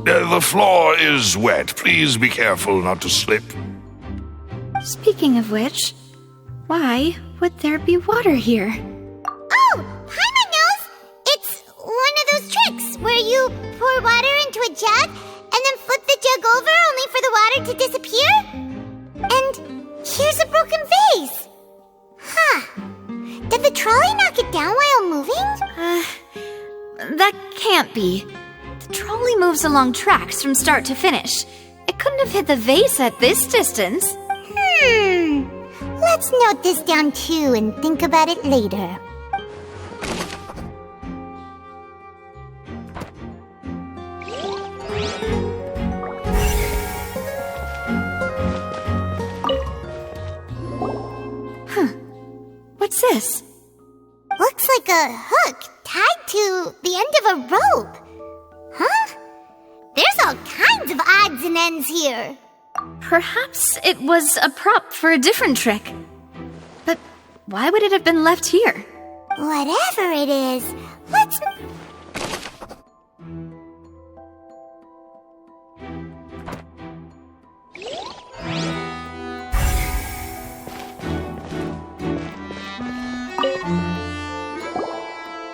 The floor is wet. Please be careful not to slip. Speaking of which, why would there be water here? Oh, Paimon knows! It's one of those tricks where you pour water into a jug and then flip the jug over only for the water to disappear? And here's a broken vase! Huh. Did the trolley knock it down while moving? That can't be. The trolley moves along tracks from start to finish. It couldn't have hit the vase at this distance. Let's note this down too and think about it later. What's this? Looks like a hook tied to the end of a rope. Huh? There's all kinds of odds and ends here. Perhaps it was a prop for a different trick. But why would it have been left here? Whatever it is, let's...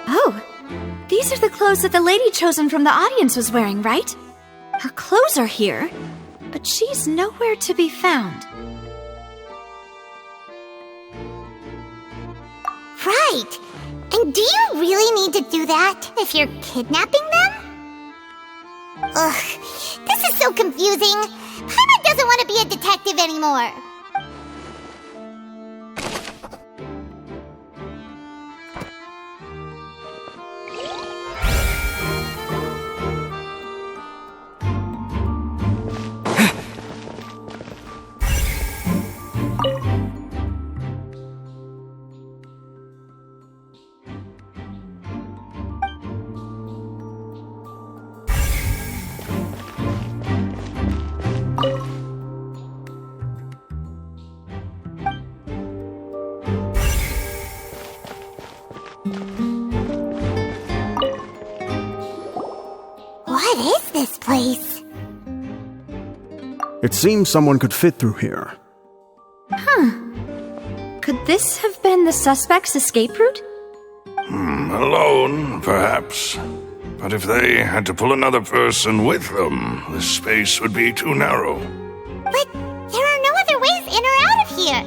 Oh, these are the clothes that the lady chosen from the audience was wearing, right? Her clothes are here, but she's nowhere to be found. Right. And do you really need to do that if you're kidnapping them? Ugh, this is so confusing. Paimon doesn't want to be a detective anymore. What is this place? It seems someone could fit through here. Could this have been the suspect's escape route? Alone, perhaps. But if they had to pull another person with them, the space would be too narrow. But there are no other ways in or out of here.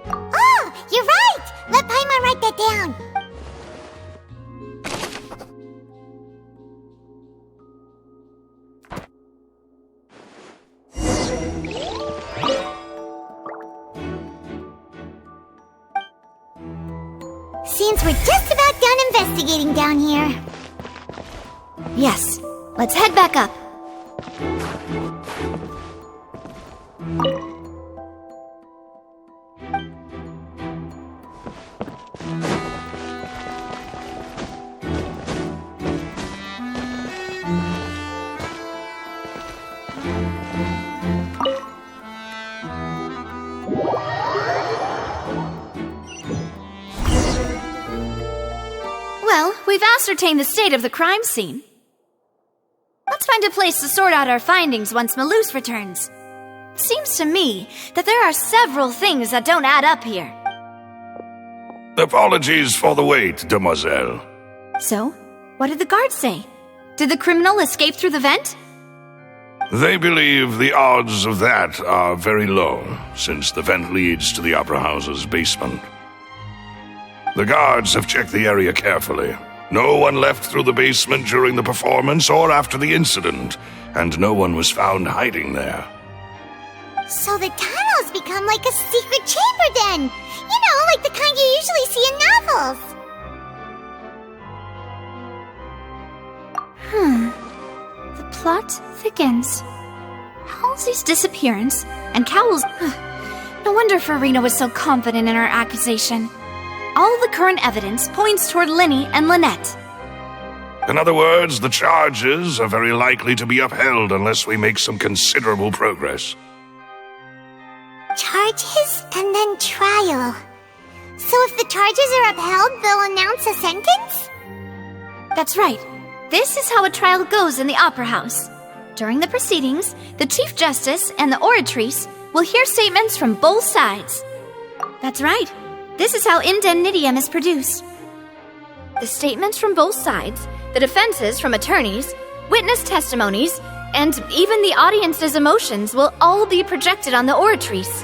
Oh, you're right! Let Paimon write that down. Seems we're just about done investigating down here. Yes, let's head back up. Well, we've ascertained the state of the crime scene. Let's find a place to sort out our findings once Malus returns. It seems to me that there are several things that don't add up here. Apologies for the wait, demoiselle. So, what did the guards say? Did the criminal escape through the vent? They believe the odds of that are very low, since the vent leads to the Opera House's basement. The guards have checked the area carefully. No one left through the basement during the performance or after the incident, and no one was found hiding there. So the tunnels become like a secret chamber then! You know, like the kind you usually see in novels! The plot thickens. Halsey's disappearance and Cowell's... No wonder Farina was so confident in her accusation. All the current evidence points toward Leni and Lynette. In other words, the charges are very likely to be upheld unless we make some considerable progress. Charges and then trial. So if the charges are upheld, they'll announce a sentence? That's right. This is how a trial goes in the Opera House. During the proceedings, the Chief Justice and the oratrice will hear statements from both sides. That's right. This is how indemnitium is produced. The statements from both sides, the defenses from attorneys, witness testimonies, and even the audience's emotions will all be projected on the oratrice.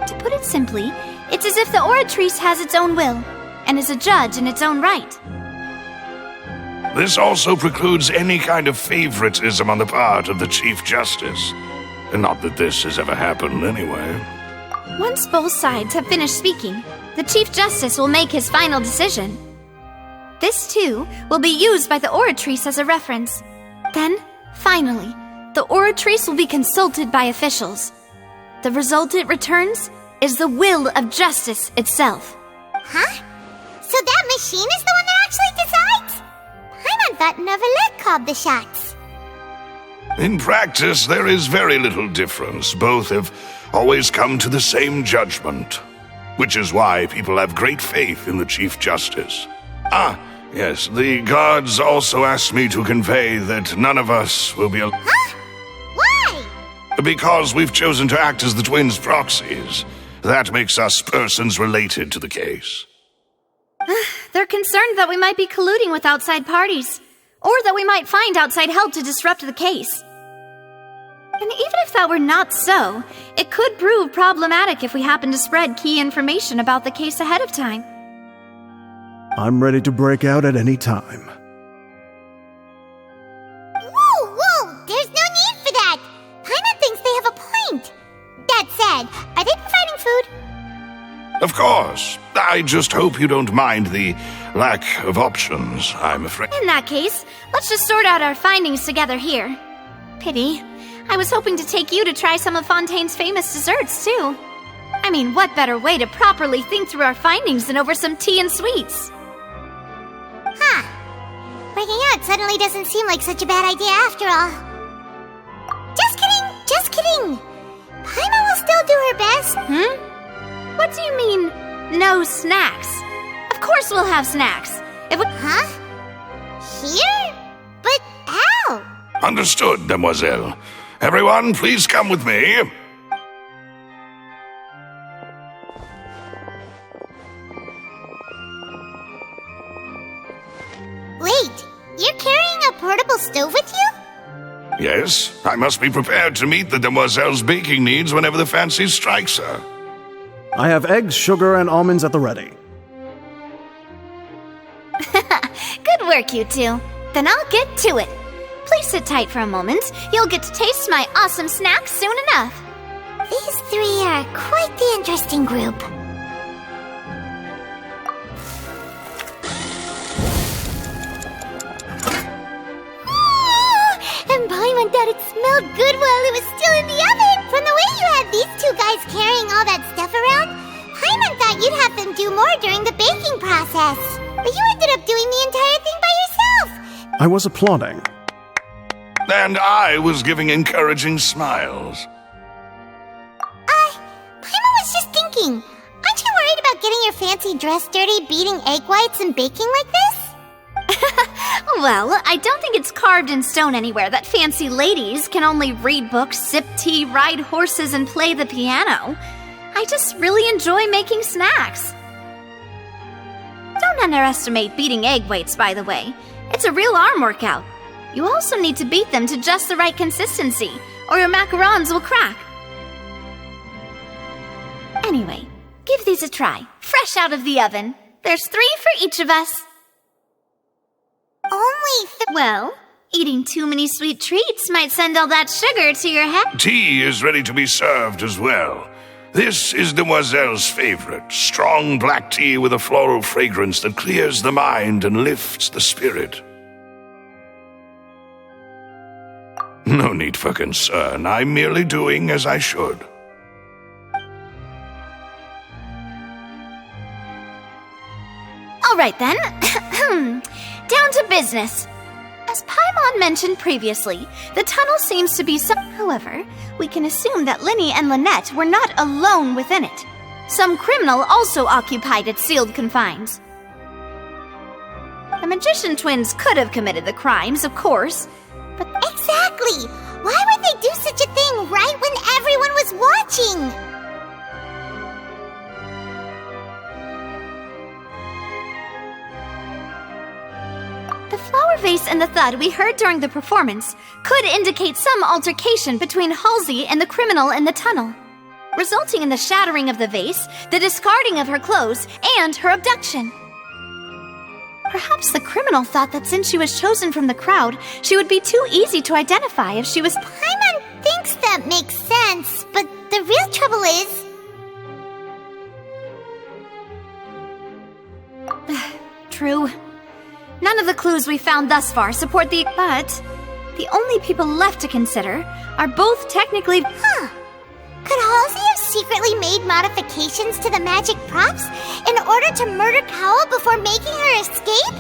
To put it simply, it's as if the oratrice has its own will and is a judge in its own right. This also precludes any kind of favoritism on the part of the Chief Justice. And not that this has ever happened anyway. Once both sides have finished speaking, the Chief Justice will make his final decision. This, too, will be used by the oratrice as a reference. Then, finally, the oratrice will be consulted by officials. The result it returns is the will of justice itself. Huh? So that machine is the one that actually decides? Paimon thought Novelette called the shots. In practice, there is very little difference. Both have always come to the same judgment, which is why people have great faith in the Chief Justice. Ah, yes, the guards also asked me to convey that none of us will be... Huh? Why? Because we've chosen to act as the twins' proxies. That makes us persons related to the case. They're concerned that we might be colluding with outside parties, or that we might find outside help to disrupt the case. And even if that were not so, it could prove problematic if we happen to spread key information about the case ahead of time. I'm ready to break out at any time. Whoa! There's no need for that! Paimon thinks they have a point. That said, are they providing food? Of course. I just hope you don't mind the lack of options, I'm afraid. In that case, let's just sort out our findings together here. Pity. I was hoping to take you to try some of Fontaine's famous desserts, too. I mean, what better way to properly think through our findings than over some tea and sweets? Huh. Breaking out suddenly doesn't seem like such a bad idea after all. Just kidding! Paimon will still do her best. What do you mean, no snacks? Of course we'll have snacks. Huh? Here? But how? Understood, mademoiselle. Everyone, please come with me. Wait, you're carrying a portable stove with you? Yes, I must be prepared to meet the demoiselle's baking needs whenever the fancy strikes her. I have eggs, sugar, and almonds at the ready. Good work, you two. Then I'll get to it. Please sit tight for a moment. You'll get to taste my awesome snacks soon enough. These three are quite the interesting group. And Paimon thought it smelled good while it was still in the oven. From the way you had these two guys carrying all that stuff around, Paimon thought you'd have them do more during the baking process. But you ended up doing the entire thing by yourself. I was applauding. And I was giving encouraging smiles. Paimon was just thinking, aren't you worried about getting your fancy dress dirty beating egg whites and baking like this? Well, I don't think it's carved in stone anywhere that fancy ladies can only read books, sip tea, ride horses, and play the piano. I just really enjoy making snacks. Don't underestimate beating egg weights, by the way. It's a real arm workout. You also need to beat them to just the right consistency, or your macarons will crack. Anyway, give these a try, fresh out of the oven. There's 3 for each of us. Only Well, eating too many sweet treats might send all that sugar to your head. Tea is ready to be served as well. This is Demoiselle's favorite, strong black tea with a floral fragrance that clears the mind and lifts the spirit. No need for concern. I'm merely doing as I should. All right then. Down to business. As Paimon mentioned previously, the tunnel seems to be However, we can assume that Leni and Lynette were not alone within it. Some criminal also occupied its sealed confines. The magician twins could have committed the crimes, of course, but exactly! Why would they do such a thing right when everyone was watching? The flower vase and the thud we heard during the performance could indicate some altercation between Halsey and the criminal in the tunnel, resulting in the shattering of the vase, the discarding of her clothes, and her abduction. Perhaps the criminal thought that since she was chosen from the crowd, she would be too easy to identify if she was... Paimon thinks that makes sense, but the real trouble is... True. None of the clues we found thus far support the... But the only people left to consider are both technically... Could Halsey have secretly made modifications to the magic props in order to murder Cowell before making her escape?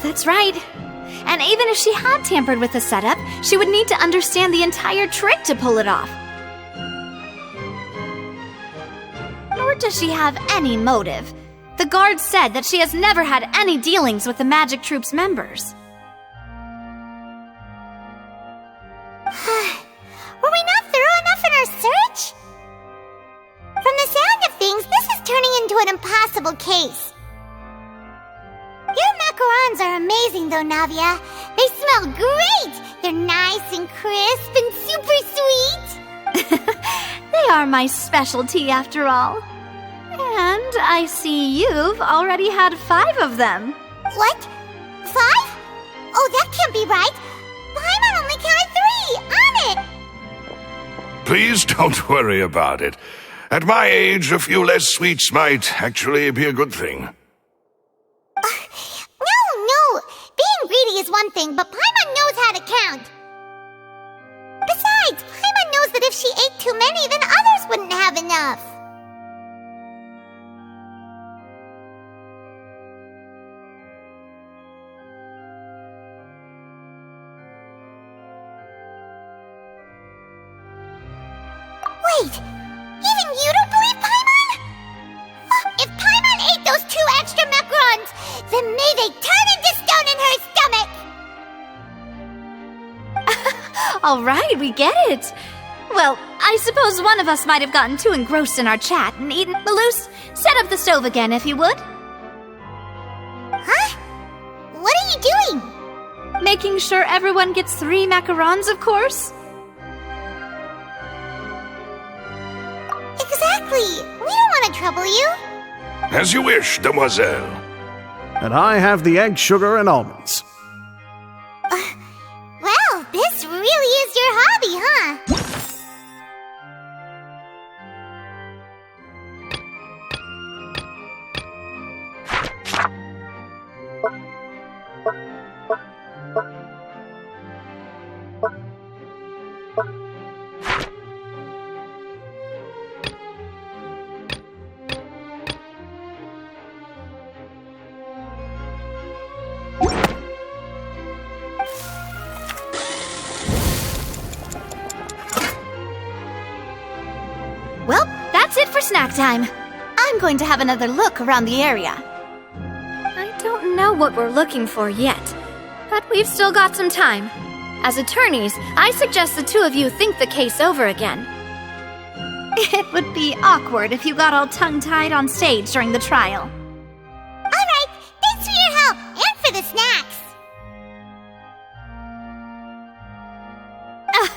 That's right. And even if she had tampered with the setup, she would need to understand the entire trick to pull it off. Nor does she have any motive. The guard said that she has never had any dealings with the Magic Troop's members. Were we not thorough enough in our search? From the sound of things, this is turning into an impossible case. Your macarons are amazing though, Navia. They smell great! They're nice and crisp and super sweet! They are my specialty after all. And I see you've already had 5 of them. What? 5? Oh, that can't be right! Paimon only counted 3! On it! Please don't worry about it. At my age, a few less sweets might actually be a good thing. No! Being greedy is one thing, but Paimon knows how to count. Besides, Paimon knows that if she ate too many, then others wouldn't have enough. Wait! Even you don't believe Paimon? If Paimon ate those 2 extra macarons, then may they turn into stone in her stomach! All right, we get it. Well, I suppose one of us might have gotten too engrossed in our chat and eaten... Malus, set up the stove again if you would. Huh? What are you doing? Making sure everyone gets 3 macarons, of course. Exactly! We don't want to trouble you! As you wish, Demoiselle. And I have the egg, sugar, and almonds. Well, this really is your hobby, huh? Well, that's it for snack time. I'm going to have another look around the area. I don't know what we're looking for yet, but we've still got some time. As attorneys, I suggest the 2 of you think the case over again. It would be awkward if you got all tongue-tied on stage during the trial. Alright, thanks for your help,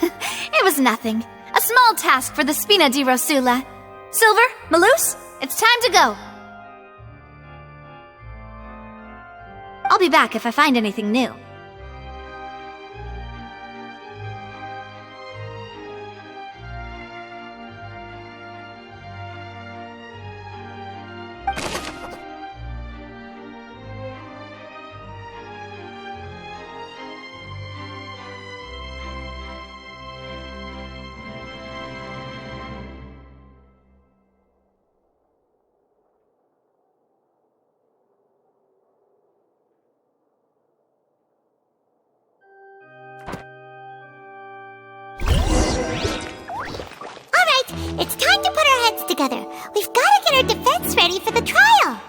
it was nothing. A small task for the Spina di Rosula. Silver, Malus, it's time to go. I'll be back if I find anything new. It's time to put our heads together. We've got to get our defense ready for the trial.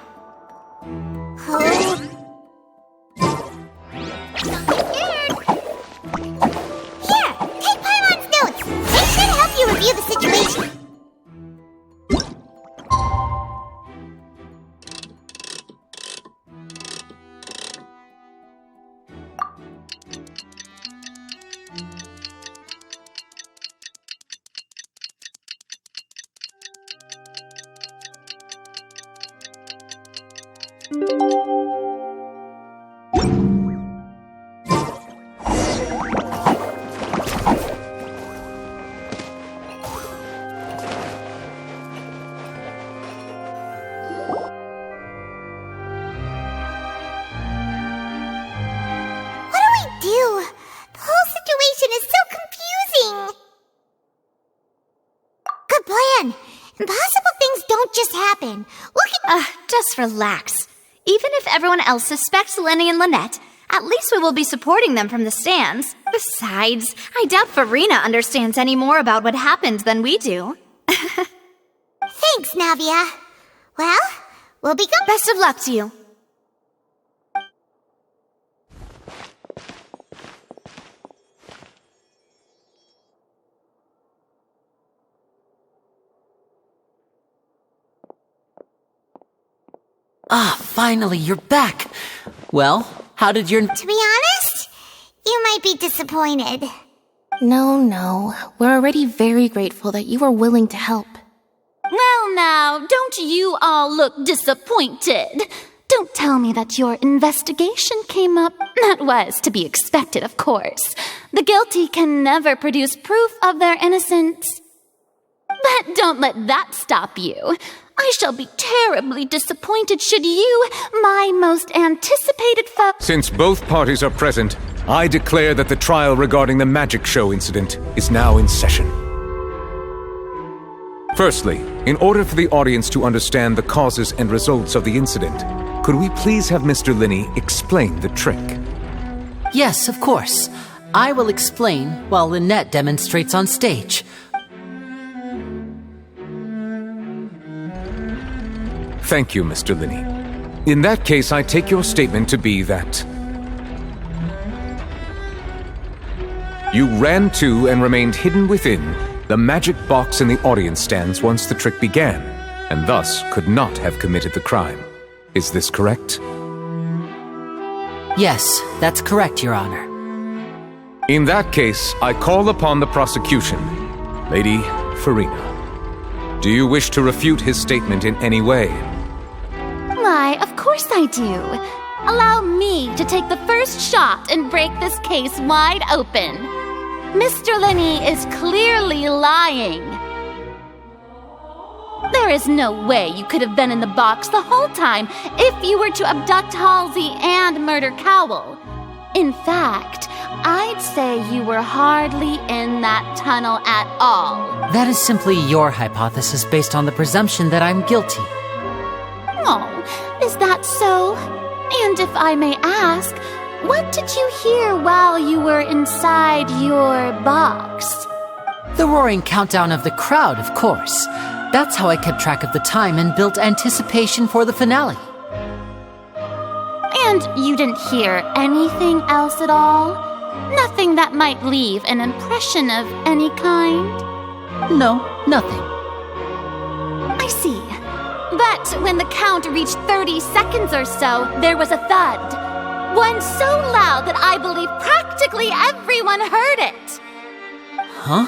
Here, take Paimon's notes. They should help you review the situation. Impossible things don't just happen. Just relax. Even if everyone else suspects Leni and Lynette, at least we will be supporting them from the stands. Besides, I doubt Farina understands any more about what happened than we do. Thanks, Navia. Well, we'll be going. Best of luck to you. Finally, you're back. Well, how did your... To be honest, you might be disappointed. No. We're already very grateful that you were willing to help. Well now, don't you all look disappointed. Don't tell me that your investigation came up. That was to be expected, of course. The guilty can never produce proof of their innocence. But don't let that stop you. I shall be terribly disappointed should you, my most anticipated foe... Since both parties are present, I declare that the trial regarding the magic show incident is now in session. Firstly, in order for the audience to understand the causes and results of the incident, could we please have Mr. Linney explain the trick? Yes, of course. I will explain while Lynette demonstrates on stage. Thank you, Mr. Linney. In that case, I take your statement to be that you ran to and remained hidden within the magic box in the audience stands once the trick began, and thus could not have committed the crime. Is this correct? Yes, that's correct, Your Honor. In that case, I call upon the prosecution. Lady Farina, do you wish to refute his statement in any way? Why, of course I do. Allow me to take the first shot and break this case wide open. Mr. Linney is clearly lying. There is no way you could have been in the box the whole time if you were to abduct Halsey and murder Cowell. In fact, I'd say you were hardly in that tunnel at all. That is simply your hypothesis based on the presumption that I'm guilty. Oh, is that so? And if I may ask, what did you hear while you were inside your box? The roaring countdown of the crowd, of course. That's how I kept track of the time and built anticipation for the finale. And you didn't hear anything else at all? Nothing that might leave an impression of any kind? No, nothing. I see. But when the count reached 30 seconds or so, there was a thud. One so loud that I believe practically everyone heard it. Huh?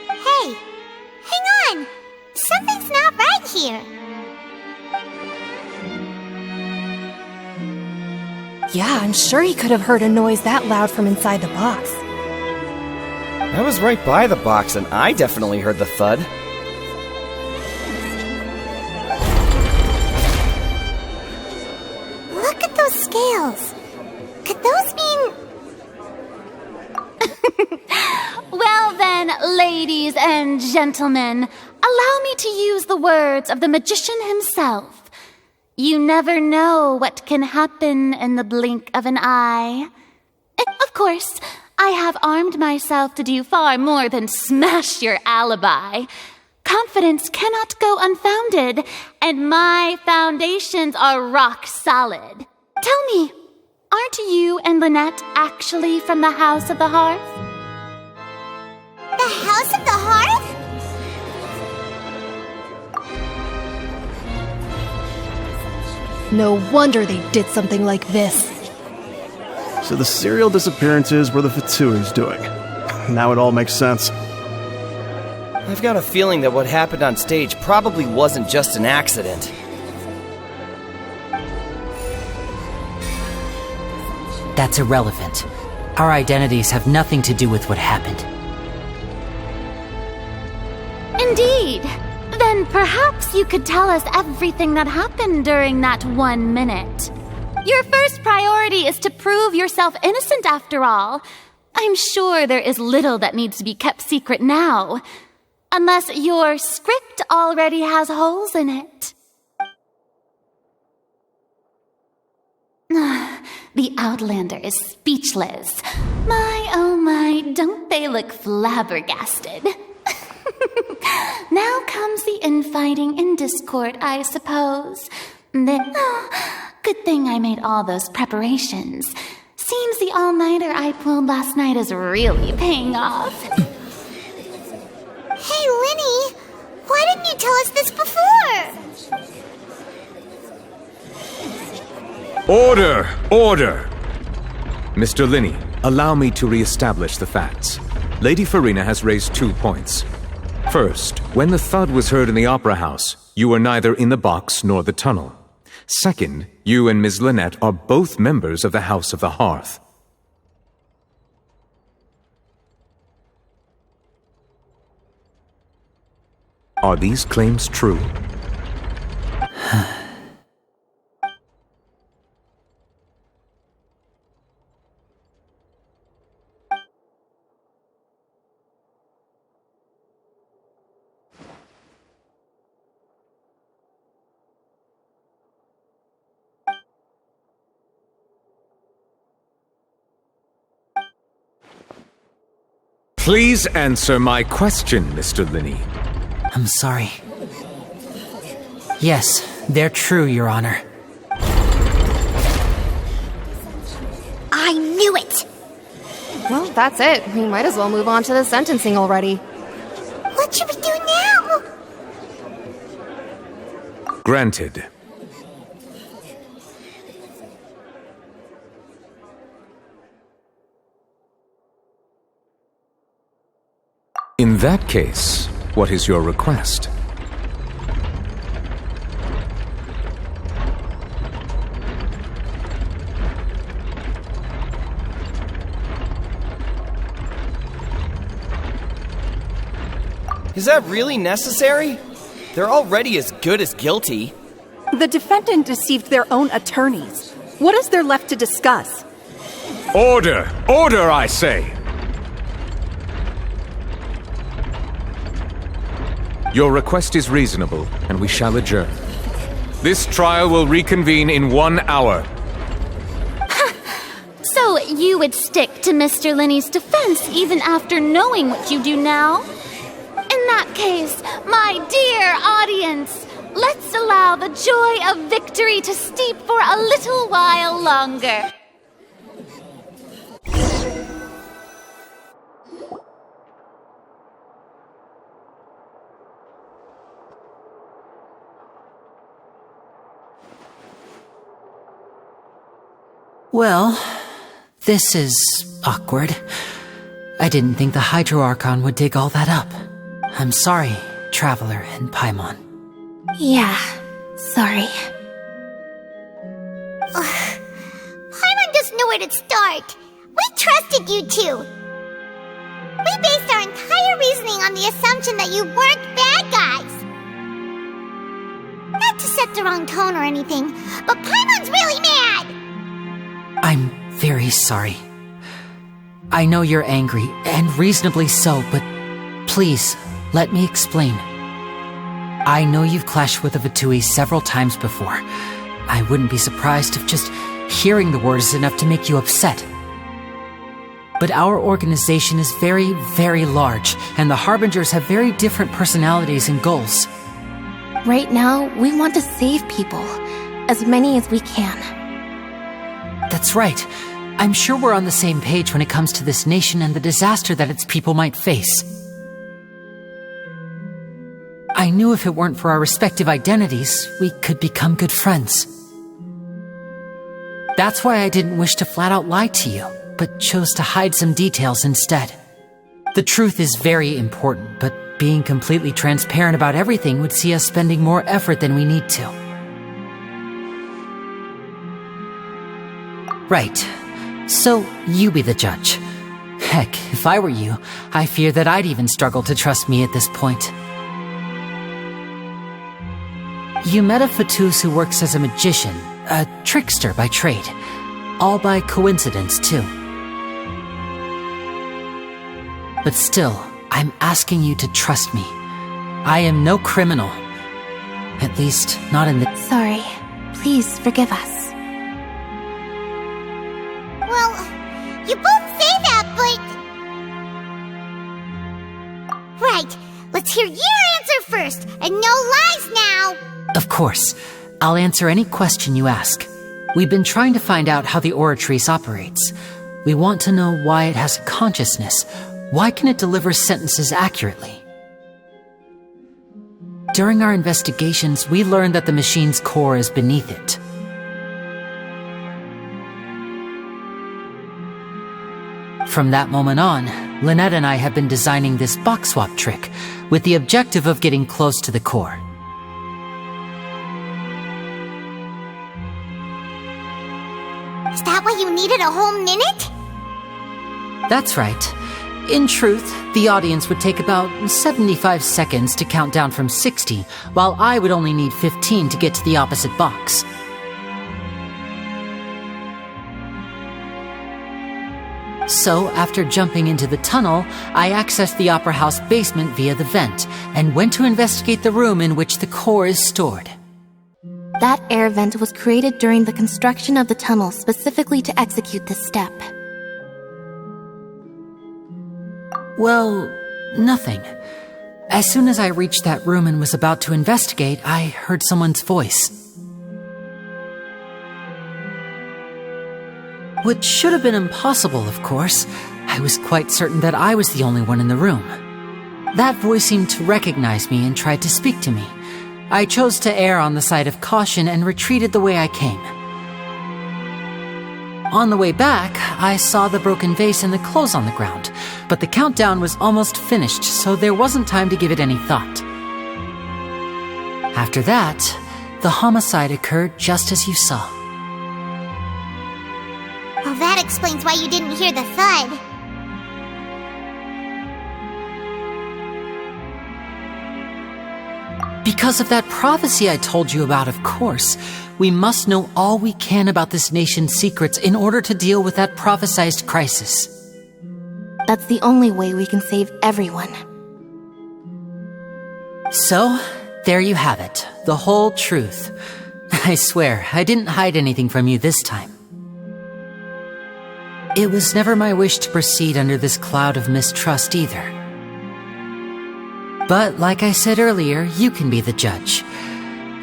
Hey, hang on! Something's not right here. Yeah, I'm sure he could have heard a noise that loud from inside the box. I was right by the box, and I definitely heard the thud. Look at those scales. Could those mean... Well then, ladies and gentlemen, allow me to use the words of the magician himself. You never know what can happen in the blink of an eye. Of course, I have armed myself to do far more than smash your alibi. Confidence cannot go unfounded, and my foundations are rock solid. Tell me, aren't you and Lynette actually from the House of the Hearth? The House of the Hearth? No wonder they did something like this. So the serial disappearances were the Fatsui's doing. Now it all makes sense. I've got a feeling that what happened on stage probably wasn't just an accident. That's irrelevant. Our identities have nothing to do with what happened. Indeed. Then perhaps you could tell us everything that happened during that 1 minute. Your first priority is to prove yourself innocent after all. I'm sure there is little that needs to be kept secret now. Unless your script already has holes in it. The Outlander is speechless. My, oh my, don't they look flabbergasted? Now comes the infighting and discord, I suppose. Good thing I made all those preparations. Seems the all-nighter I pulled last night is really paying off. Hey, Lenny! Why didn't you tell us this before? Order! Order! Mr. Linney, allow me to re-establish the facts. Lady Farina has raised 2 points. First, when the thud was heard in the Opera House, you were neither in the box nor the tunnel. Second, you and Ms. Lynette are both members of the House of the Hearth. Are these claims true? Please answer my question, Mr. Linney. I'm sorry. Yes, they're true, Your Honor. I knew it! Well, that's it. We might as well move on to the sentencing already. What should we do now? Granted. In that case, what is your request? Is that really necessary? They're already as good as guilty. The defendant deceived their own attorneys. What is there left to discuss? Order! Order, I say! Your request is reasonable, and we shall adjourn. This trial will reconvene in 1 hour. So you would stick to Mr. Linney's defense even after knowing what you do now? In that case, my dear audience, let's allow the joy of victory to steep for a little while longer. Well, this is awkward. I didn't think the Hydro Archon would dig all that up. I'm sorry, Traveler and Paimon. Yeah, sorry. Paimon doesn't know where to start. We trusted you two. We based our entire reasoning on the assumption that you weren't bad guys. Not to set the wrong tone or anything, but Paimon's really mad! I'm very sorry. I know you're angry, and reasonably so, but please, let me explain. I know you've clashed with the Fatui several times before. I wouldn't be surprised if just hearing the word is enough to make you upset. But our organization is very, very large, and the Harbingers have very different personalities and goals. Right now, we want to save people. As many as we can. That's right. I'm sure we're on the same page when it comes to this nation and the disaster that its people might face. I knew if it weren't for our respective identities, we could become good friends. That's why I didn't wish to flat out lie to you, but chose to hide some details instead. The truth is very important, but being completely transparent about everything would see us spending more effort than we need to. Right. So, you be the judge. Heck, if I were you, I fear that I'd even struggle to trust me at this point. You met a Fatus who works as a magician, a trickster by trade. All by coincidence, too. But still, I'm asking you to trust me. I am no criminal. At least, not in the— Sorry. Please forgive us. Well, you both say that, but... Right, let's hear your answer first, and no lies now! Of course. I'll answer any question you ask. We've been trying to find out how the Oratrice operates. We want to know why it has a consciousness. Why can it deliver sentences accurately? During our investigations, we learned that the machine's core is beneath it. From that moment on, Lynette and I have been designing this box swap trick with the objective of getting close to the core. Is that why you needed a whole minute? That's right. In truth, the audience would take about 75 seconds to count down from 60, while I would only need 15 to get to the opposite box. So, after jumping into the tunnel, I accessed the Opera House basement via the vent, and went to investigate the room in which the core is stored. That air vent was created during the construction of the tunnel specifically to execute this step. Well, nothing. As soon as I reached that room and was about to investigate, I heard someone's voice. Which should have been impossible, of course. I was quite certain that I was the only one in the room. That voice seemed to recognize me and tried to speak to me. I chose to err on the side of caution and retreated the way I came. On the way back, I saw the broken vase and the clothes on the ground, but the countdown was almost finished, so there wasn't time to give it any thought. After that, the homicide occurred just as you saw. Well, that explains why you didn't hear the thud. Because of that prophecy I told you about, of course. We must know all we can about this nation's secrets in order to deal with that prophesized crisis. That's the only way we can save everyone. So, there you have it. The whole truth. I swear, I didn't hide anything from you this time. It was never my wish to proceed under this cloud of mistrust either. But, like I said earlier, you can be the judge.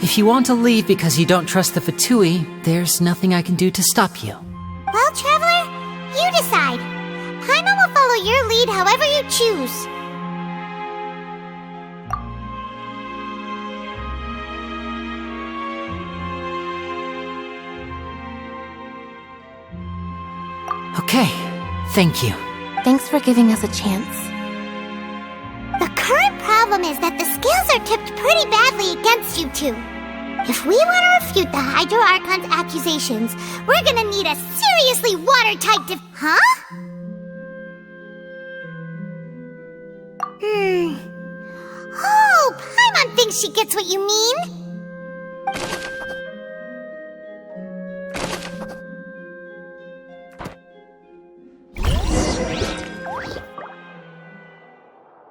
If you want to leave because you don't trust the Fatui, there's nothing I can do to stop you. Well, Traveler, you decide. Paimon will follow your lead however you choose. Okay, thank you. Thanks for giving us a chance. The current problem is that the scales are tipped pretty badly against you two. If we want to refute the Hydro Archon's accusations, we're gonna need a seriously watertight Huh? Oh, Paimon thinks she gets what you mean.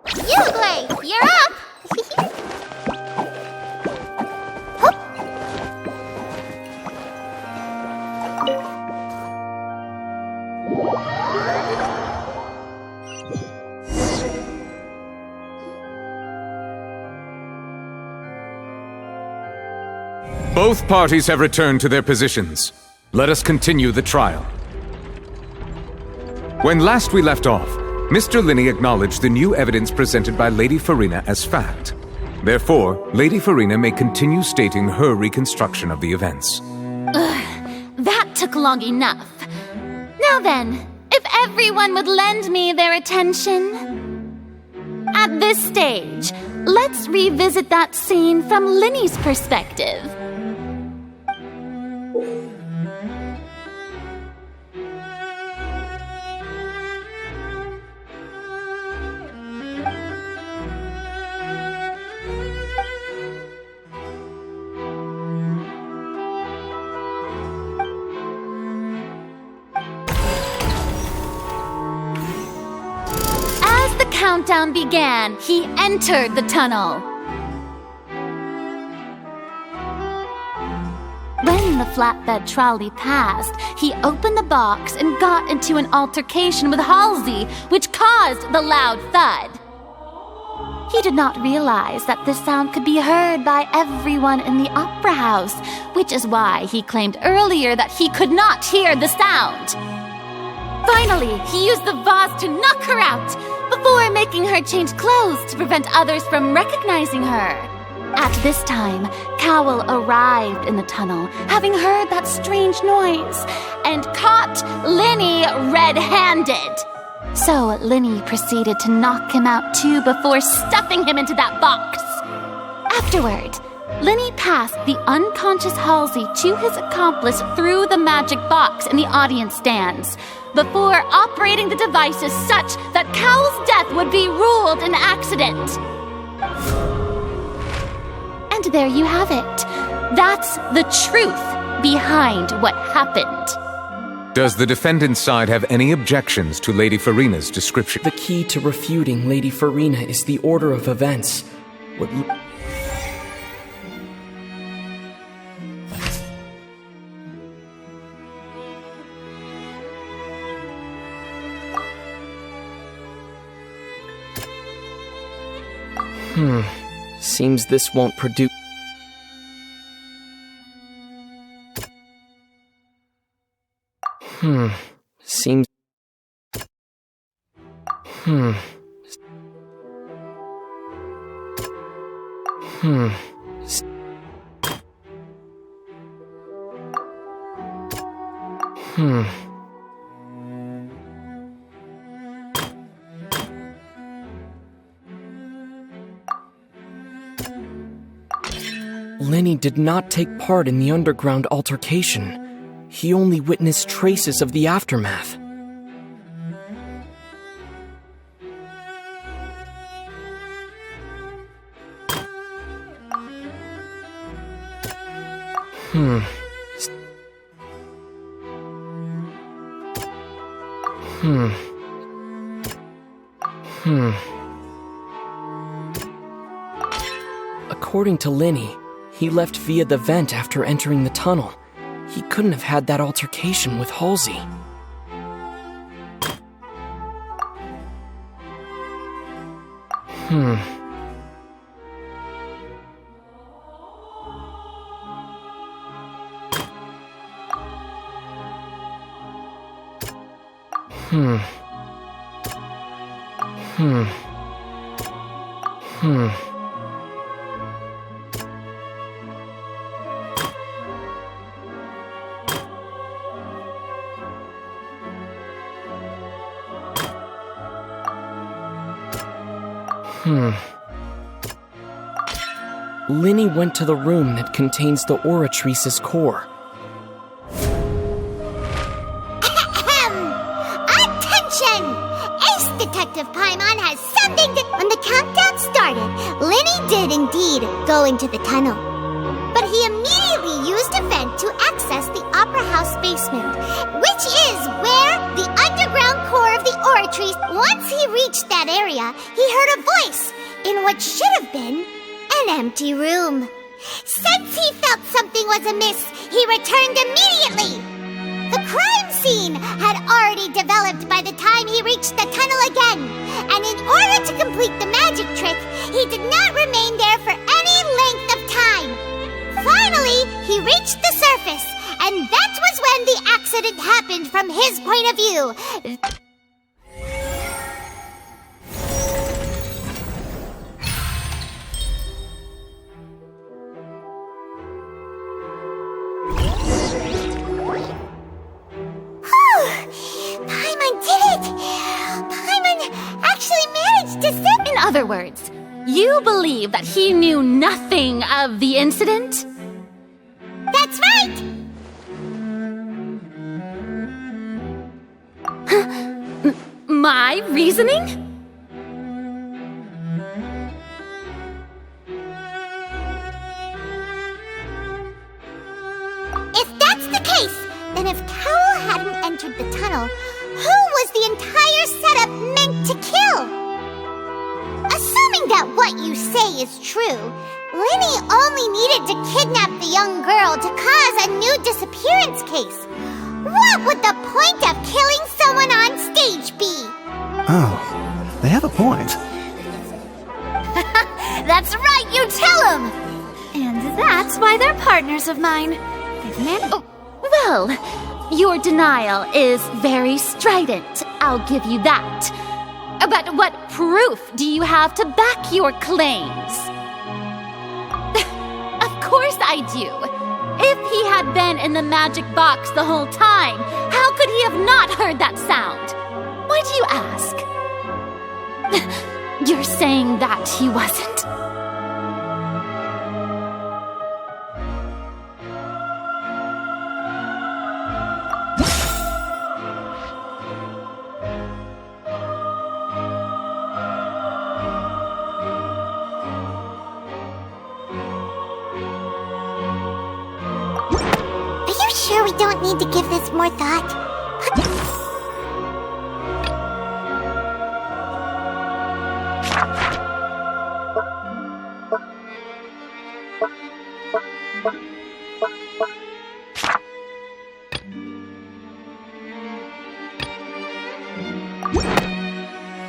Yugli, you're up! Both parties have returned to their positions. Let us continue the trial. When last we left off, Mr. Linney acknowledged the new evidence presented by Lady Farina as fact. Therefore, Lady Farina may continue stating her reconstruction of the events. That took long enough. Now then, if everyone would lend me their attention. At this stage, let's revisit that scene from Linney's perspective. Countdown began, he entered the tunnel. When the flatbed trolley passed, he opened the box and got into an altercation with Halsey, which caused the loud thud. He did not realize that this sound could be heard by everyone in the opera house, which is why he claimed earlier that he could not hear the sound. Finally, he used the vase to knock her out, before making her change clothes to prevent others from recognizing her. At this time, Cowell arrived in the tunnel, having heard that strange noise, and caught Linney red-handed. So Linney proceeded to knock him out too before stuffing him into that box. Afterward, Linney passed the unconscious Halsey to his accomplice through the magic box in the audience stands, before operating the devices such that Cowell's death would be ruled an accident. And there you have it. That's the truth behind what happened. Does the defendant's side have any objections to Lady Farina's description? The key to refuting Lady Farina is the order of events. Seems this won't produce... Seems... Lenny did not take part in the underground altercation. He only witnessed traces of the aftermath. According to Lenny, he left via the vent after entering the tunnel. He couldn't have had that altercation with Halsey. Leni went to the room that contains the Oratrice's core. Attention! Ace Detective Paimon has something to... When the countdown started, Leni did indeed go into the tunnel. But he immediately used a vent to access the Opera House basement, which is where the underground core of the Oratrice... Once he reached that area, he heard a voice in what should have been an empty room. Since he felt something was amiss, he returned immediately. The crime scene had already developed by the time he reached the tunnel again, and in order to complete the magic trick, he did not remain there for any length of time. Finally, he reached the surface, and that was when the accident happened from his point of view. Paimon did it! Paimon actually managed to save... In other words, you believe that he knew nothing of the incident? That's right! My reasoning? If that's the case, then if Cowell hadn't entered the tunnel, who was the entire setup meant to kill? Assuming that what you say is true, Leni only needed to kidnap the young girl to cause a new disappearance case. What would the point of killing someone on stage be? Oh, they have a point. That's right, you tell him! And that's why they're partners of mine. They've managed... Well, your denial is very strident, I'll give you that. But what proof do you have to back your claims? Of course I do. If he had been in the magic box the whole time, how could he have not heard that sound? Why do you ask? You're saying that he wasn't? Sure we don't need to give this more thought?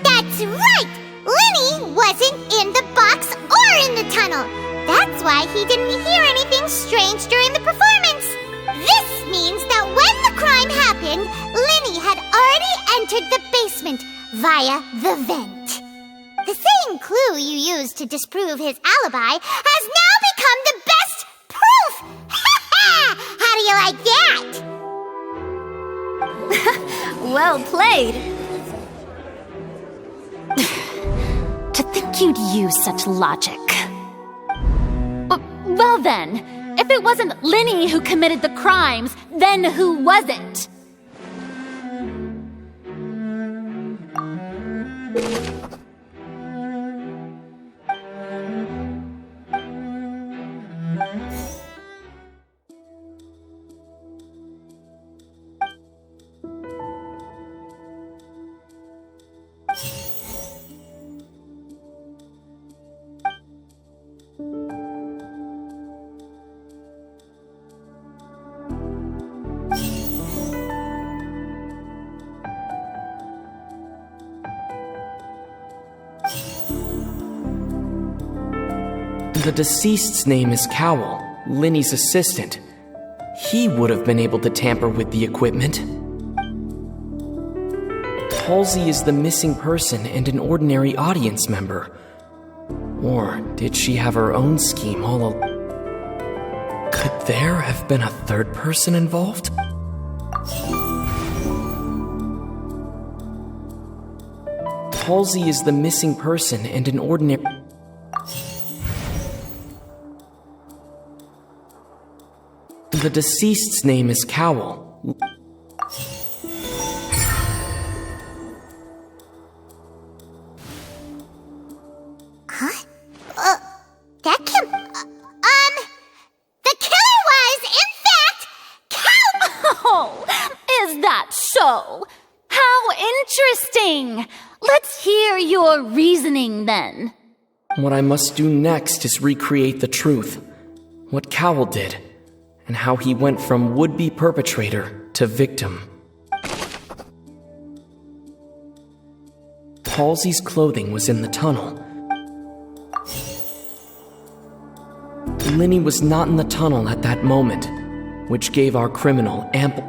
That's right! Leni wasn't in the box or in the tunnel. That's why he didn't hear anything strange during the performance. This means that when the crime happened, Leni had already entered the basement via the vent. The same clue you used to disprove his alibi has now become the best proof! How do you like that? Well played. To think you'd use such logic. Well then, if it wasn't Leni who committed the crimes, then who was it? The deceased's name is Cowell, Leni's assistant. He would have been able to tamper with the equipment. Halsey is the missing person and an ordinary audience member. Or did she have her own scheme all along? Could there have been a third person involved? Halsey is the missing person and an ordinary... The deceased's name is Cowell. Huh? That can... the killer was, in fact, Oh, is that so? How interesting! Let's hear your reasoning then. What I must do next is recreate the truth. What Cowell did, and how he went from would-be perpetrator to victim. Halsey's clothing was in the tunnel. Leni was not in the tunnel at that moment, which gave our criminal ample...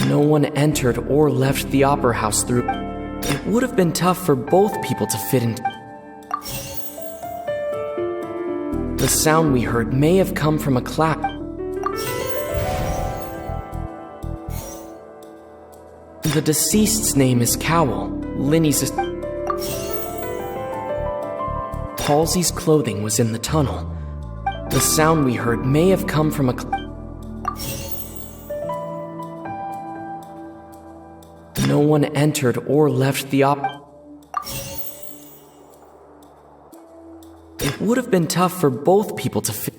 No one entered or left the opera house through... It would have been tough for both people to fit in. The sound we heard may have come from a clap. The deceased's name is Cowell. Lenny's... Halsey's clothing was in the tunnel. The sound we heard may have come from a... No one entered or left the It would have been tough for both people to fit.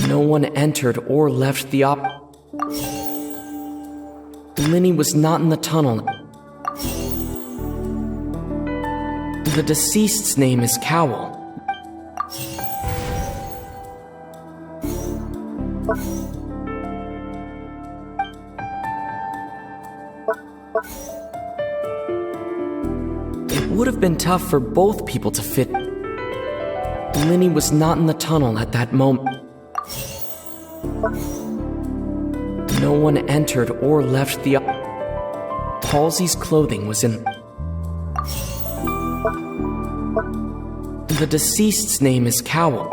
No one entered or left the Leni was not in the tunnel. The deceased's name is Cowell. It would have been tough for both people to fit. Leni was not in the tunnel at that moment. No one entered or left the Halsey's clothing was in... The deceased's name is Cowell.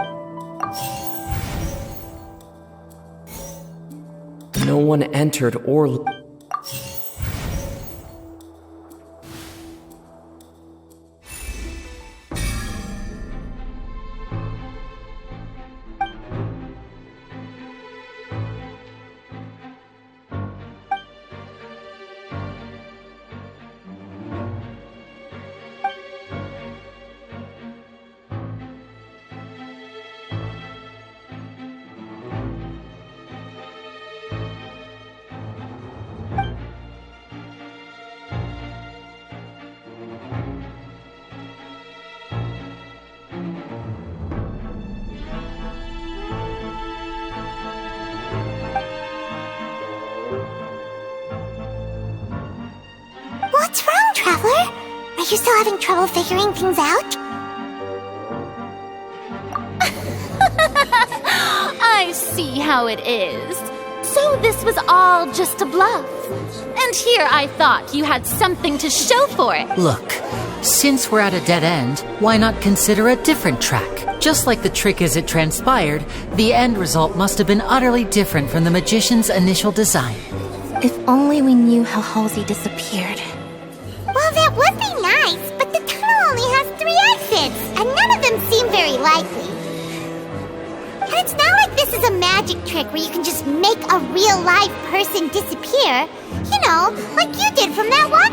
No one entered or... What's wrong, Traveler? Are you still having trouble figuring things out? I see how it is. So this was all just a bluff. And here I thought you had something to show for it. Look, since we're at a dead end, why not consider a different track? Just like the trick as it transpired, the end result must have been utterly different from the magician's initial design. If only we knew how Halsey disappeared. Well, that would be nice, but the tunnel only has 3 exits, and none of them seem very likely. And it's not like this is a magic trick where you can just make a real-life person disappear. You know, like you did from that one.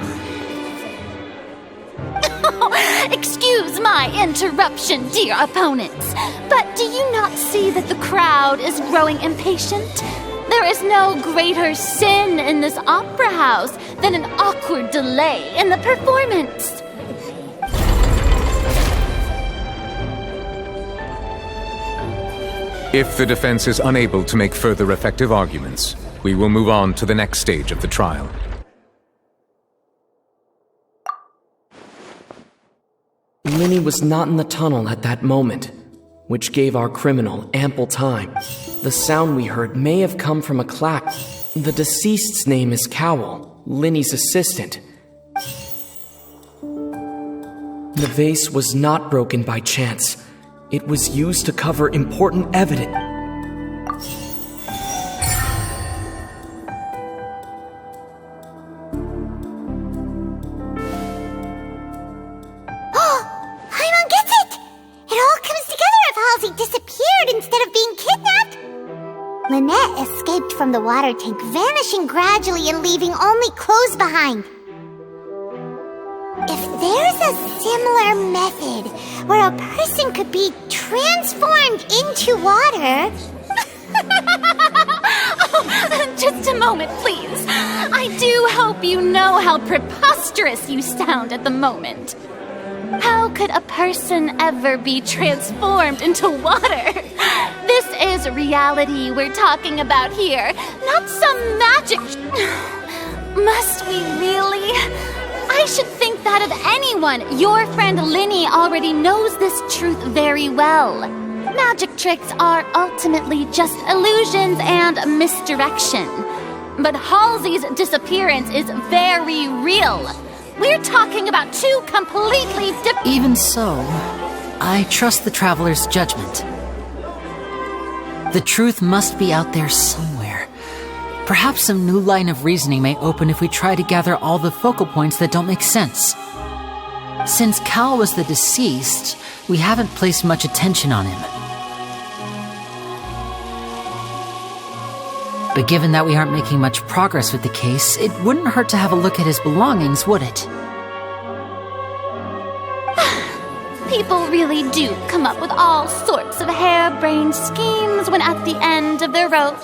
Excuse my interruption, dear opponents, but do you not see that the crowd is growing impatient? There is no greater sin in this opera house than an awkward delay in the performance. If the defense is unable to make further effective arguments, we will move on to the next stage of the trial. Leni was not in the tunnel at that moment, which gave our criminal ample time. The sound we heard may have come from a clap. The deceased's name is Cowell, Leni's assistant. The vase was not broken by chance. It was used to cover important evidence. from the water tank, vanishing gradually and leaving only clothes behind. If there's a similar method where a person could be transformed into water... Just a moment, please. I do hope you know how preposterous you sound at the moment. How could a person ever be transformed into water? This is reality we're talking about here, not some magic... Must we really? I should think that of anyone. Your friend Leni already knows this truth very well. Magic tricks are ultimately just illusions and misdirection. But Halsey's disappearance is very real. We're talking about two completely different... Even so, I trust the traveler's judgment. The truth must be out there somewhere. Perhaps some new line of reasoning may open if we try to gather all the focal points that don't make sense. Since Cal was the deceased, we haven't placed much attention on him. But given that we aren't making much progress with the case, it wouldn't hurt to have a look at his belongings, would it? People really do come up with all sorts of harebrained schemes when at the end of their rope.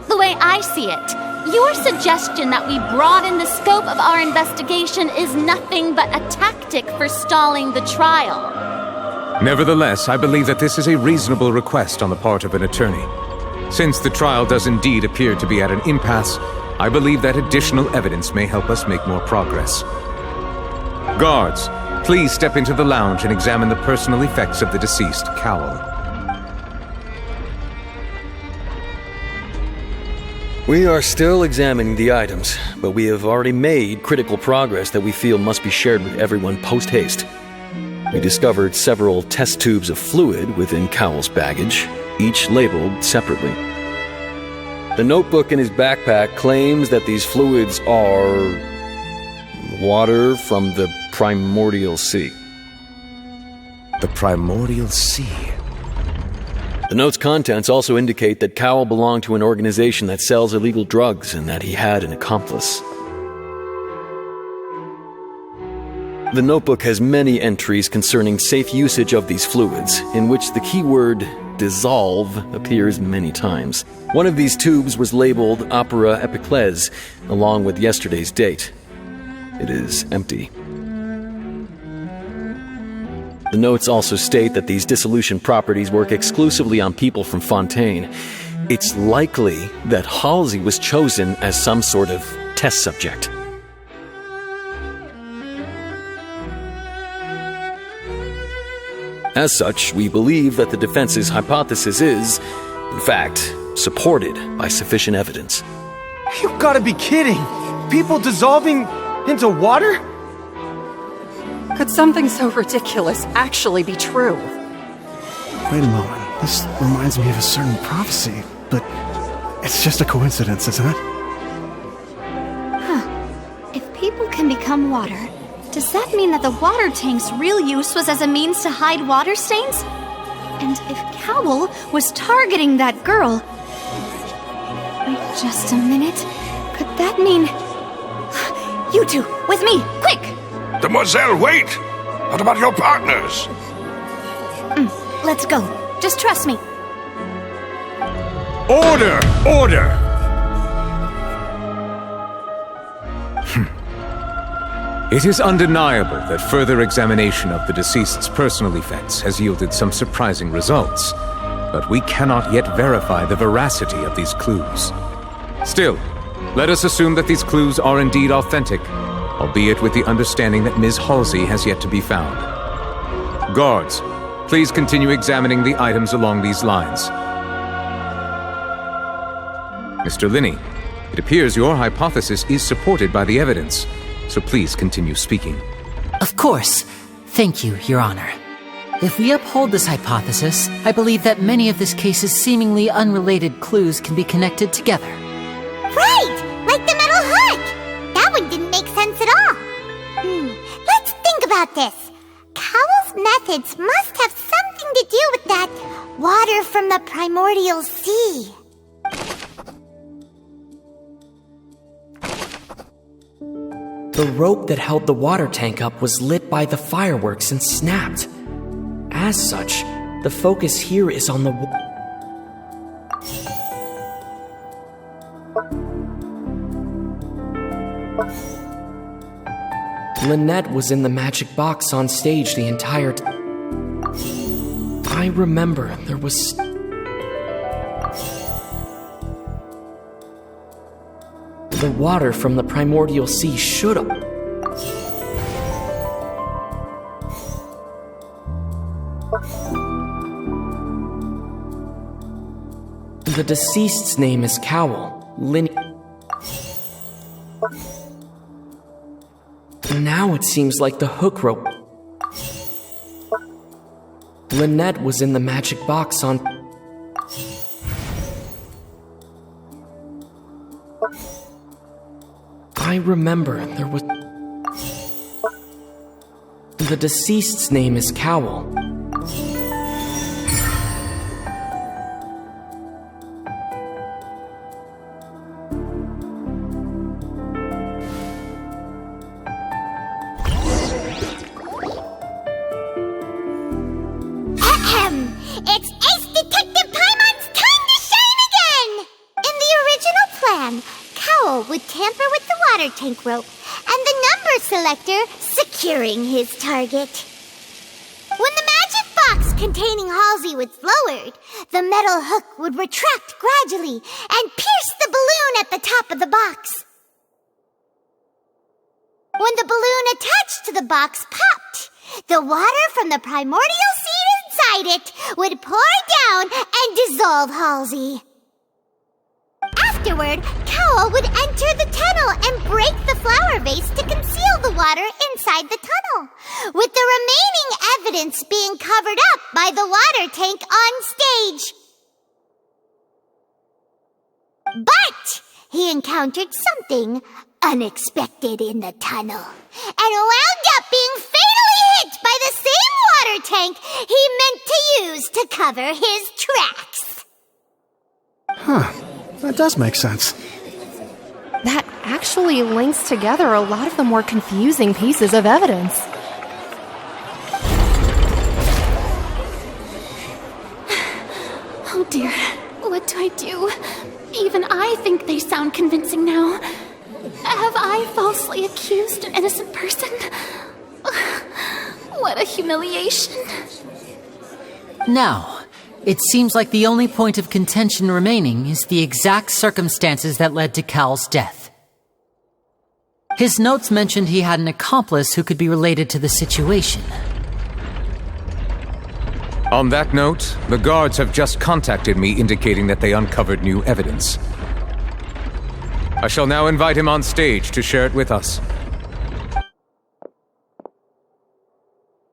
The way I see it, your suggestion that we broaden the scope of our investigation is nothing but a tactic for stalling the trial. Nevertheless, I believe that this is a reasonable request on the part of an attorney. Since the trial does indeed appear to be at an impasse, I believe that additional evidence may help us make more progress. Guards, please step into the lounge and examine the personal effects of the deceased Cowell. We are still examining the items, but we have already made critical progress that we feel must be shared with everyone post-haste. We discovered several test tubes of fluid within Cowell's baggage, each labeled separately. The notebook in his backpack claims that these fluids are... water from the primordial sea. The primordial sea? The note's contents also indicate that Cowell belonged to an organization that sells illegal drugs and that he had an accomplice. The notebook has many entries concerning safe usage of these fluids, in which the keyword dissolve appears many times. One of these tubes was labeled Opera Epiclese, along with yesterday's date. It is empty. The notes also state that these dissolution properties work exclusively on people from Fontaine. It's likely that Halsey was chosen as some sort of test subject. As such, we believe that the defense's hypothesis is, in fact, supported by sufficient evidence. You've got to be kidding! People dissolving into water? Could something so ridiculous actually be true? Wait a moment. This reminds me of a certain prophecy, but it's just a coincidence, isn't it? Huh. If people can become water, does that mean that the water tank's real use was as a means to hide water stains? And if Cowell was targeting that girl... Wait just a minute. Could that mean... You two, with me, quick! Demoiselle, wait! What about your partners? Let's go. Just trust me. Order! Order! It is undeniable that further examination of the deceased's personal effects has yielded some surprising results, but we cannot yet verify the veracity of these clues. Still, let us assume that these clues are indeed authentic, albeit with the understanding that Ms. Halsey has yet to be found. Guards, please continue examining the items along these lines. Mr. Linney, it appears your hypothesis is supported by the evidence, so please continue speaking. Of course. Thank you, Your Honor. If we uphold this hypothesis, I believe that many of this case's seemingly unrelated clues can be connected together. Right! Like the metal hook! That one didn't make sense at all. Let's think about this. Cowell's methods must have something to do with that water from the primordial sea. The rope that held the water tank up was lit by the fireworks and snapped. As such, the focus here is on the Lynette was in the magic box on stage the entire time. I remember there was... The water from the primordial sea should have... The deceased's name is Cowell, Leni... Now it seems like the hook rope... Lynette was in the magic box on... I remember there was... The deceased's name is Cowell. It's Ace Detective Paimon's time to shine again! In the original plan, Cowell would tamper with the water tank rope and the number selector securing his target. When the magic box containing Halsey was lowered, the metal hook would retract gradually and pierce the balloon at the top of the box. When the balloon attached to the box popped, the water from the primordial seed inside it would pour down and dissolve Halsey. Afterward, Cowell would enter the tunnel and break the flower vase to conceal the water inside the tunnel, with the remaining evidence being covered up by the water tank on stage. But he encountered something unexpected in the tunnel and wound up being fatally hit by the same water tank he meant to use to cover his tracks. Huh. That does make sense. That actually links together a lot of the more confusing pieces of evidence. Oh dear, what do I do? Even I think they sound convincing now. Have I falsely accused an innocent person? What a humiliation. Now, it seems like the only point of contention remaining is the exact circumstances that led to Cal's death. His notes mentioned he had an accomplice who could be related to the situation. On that note, the guards have just contacted me indicating that they uncovered new evidence. I shall now invite him on stage to share it with us.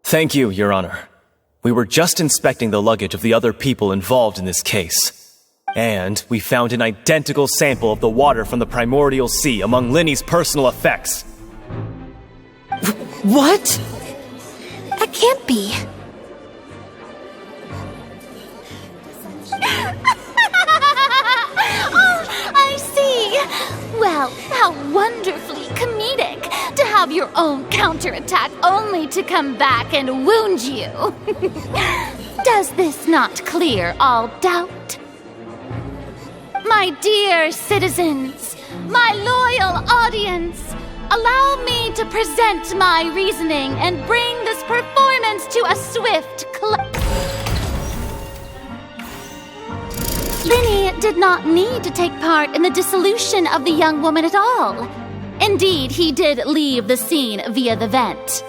Thank you, Your Honor. We were just inspecting the luggage of the other people involved in this case. And we found an identical sample of the water from the primordial sea among Lenny's personal effects. What? That can't be. Oh, I see. Well, how wonderfully comedic to have your own counterattack only to come back and wound you. Does this not clear all doubt? My dear citizens, my loyal audience, allow me to present my reasoning and bring this performance to a swift close. Lenny did not need to take part in the dissolution of the young woman at all. Indeed, he did leave the scene via the vent.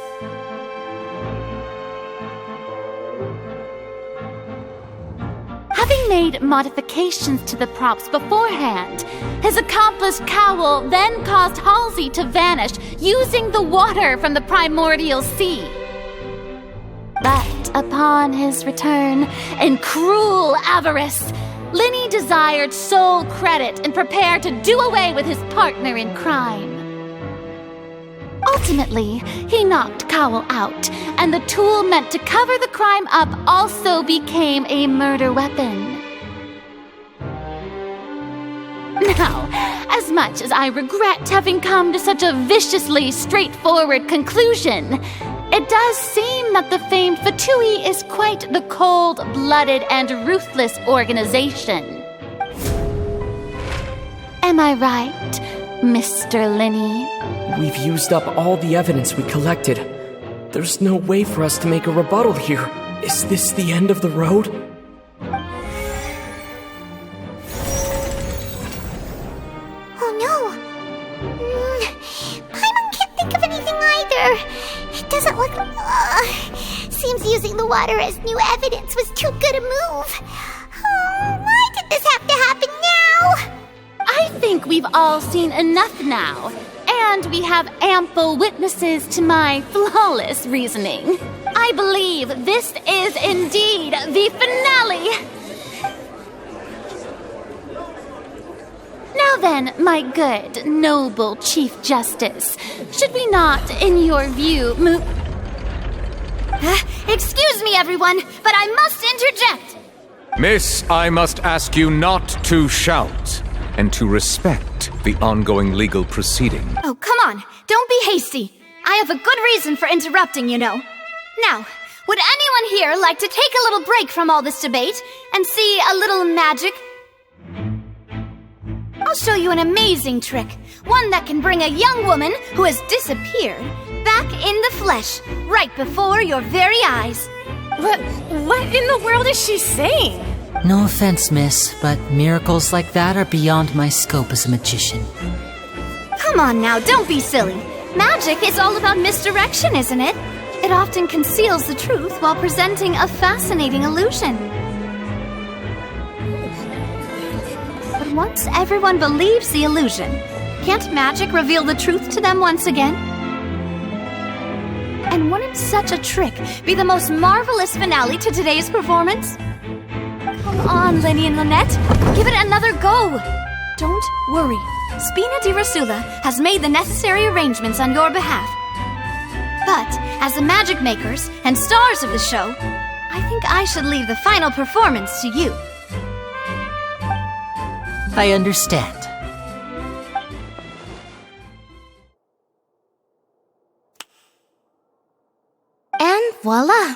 Having made modifications to the props beforehand, his accomplice Cowell then caused Halsey to vanish using the water from the primordial sea. But upon his return, in cruel avarice, Lenny desired sole credit and prepared to do away with his partner in crime. Ultimately, he knocked Cowell out, and the tool meant to cover the crime up also became a murder weapon. Now, as as much as I regret having come to such a viciously straightforward conclusion, it does seem that the famed Fatui is quite the cold-blooded and ruthless organization. Am I right, Mr. Leni? We've used up all the evidence we collected. There's no way for us to make a rebuttal here. Is this the end of the road? Oh no! Paimon can't think of anything either. It doesn't look... seems using the water as new evidence was too good a move. Why did this have to happen now? I think we've all seen enough now, and we have ample witnesses to my flawless reasoning. I believe this is indeed the finale. Now then, my good, noble Chief Justice, should we not, in your view, move... Excuse me, everyone, but I must interject. Miss, I must ask you not to shout and to respect the ongoing legal proceeding. Oh, come on. Don't be hasty. I have a good reason for interrupting, you know. Now, would anyone here like to take a little break from all this debate and see a little magic? I'll show you an amazing trick. One that can bring a young woman who has disappeared back in the flesh, right before your very eyes. What in the world is she saying? No offense, miss, but miracles like that are beyond my scope as a magician. Come on now, don't be silly. Magic is all about misdirection, isn't it? It often conceals the truth while presenting a fascinating illusion. But once everyone believes the illusion, can't magic reveal the truth to them once again? And wouldn't such a trick be the most marvelous finale to today's performance? Come on, Leni and Lynette, give it another go. Don't worry, Spina di Rasula has made the necessary arrangements on your behalf. But as the magic makers and stars of the show, I think I should leave the final performance to you. I understand. And voila!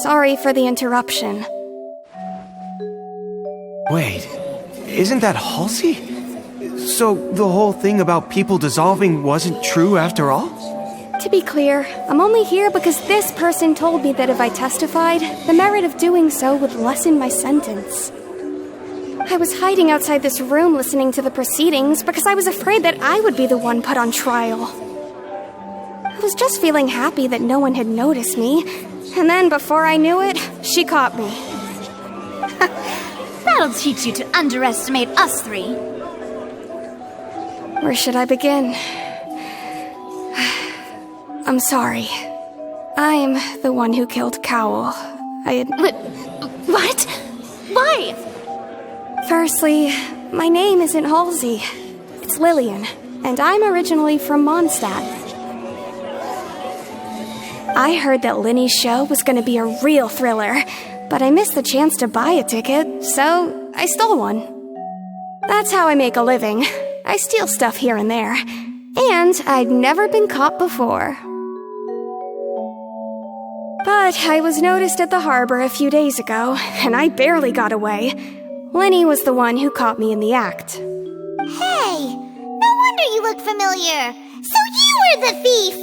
Sorry for the interruption. Wait, isn't that Halsey? So the whole thing about people dissolving wasn't true after all? To be clear, I'm only here because this person told me that if I testified, the merit of doing so would lessen my sentence. I was hiding outside this room listening to the proceedings because I was afraid that I would be the one put on trial. I was just feeling happy that no one had noticed me, and then before I knew it, she caught me. That'll teach you to underestimate us three. Where should I begin? I'm sorry. I'm the one who killed Cowell. What? Why? Firstly, my name isn't Halsey. It's Lillian, and I'm originally from Mondstadt. I heard that Leni's show was going to be a real thriller, but I missed the chance to buy a ticket, so I stole one. That's how I make a living. I steal stuff here and there, and I'd never been caught before. But I was noticed at the harbor a few days ago, and I barely got away. Leni was the one who caught me in the act. Hey, no wonder you look familiar. So you were the thief!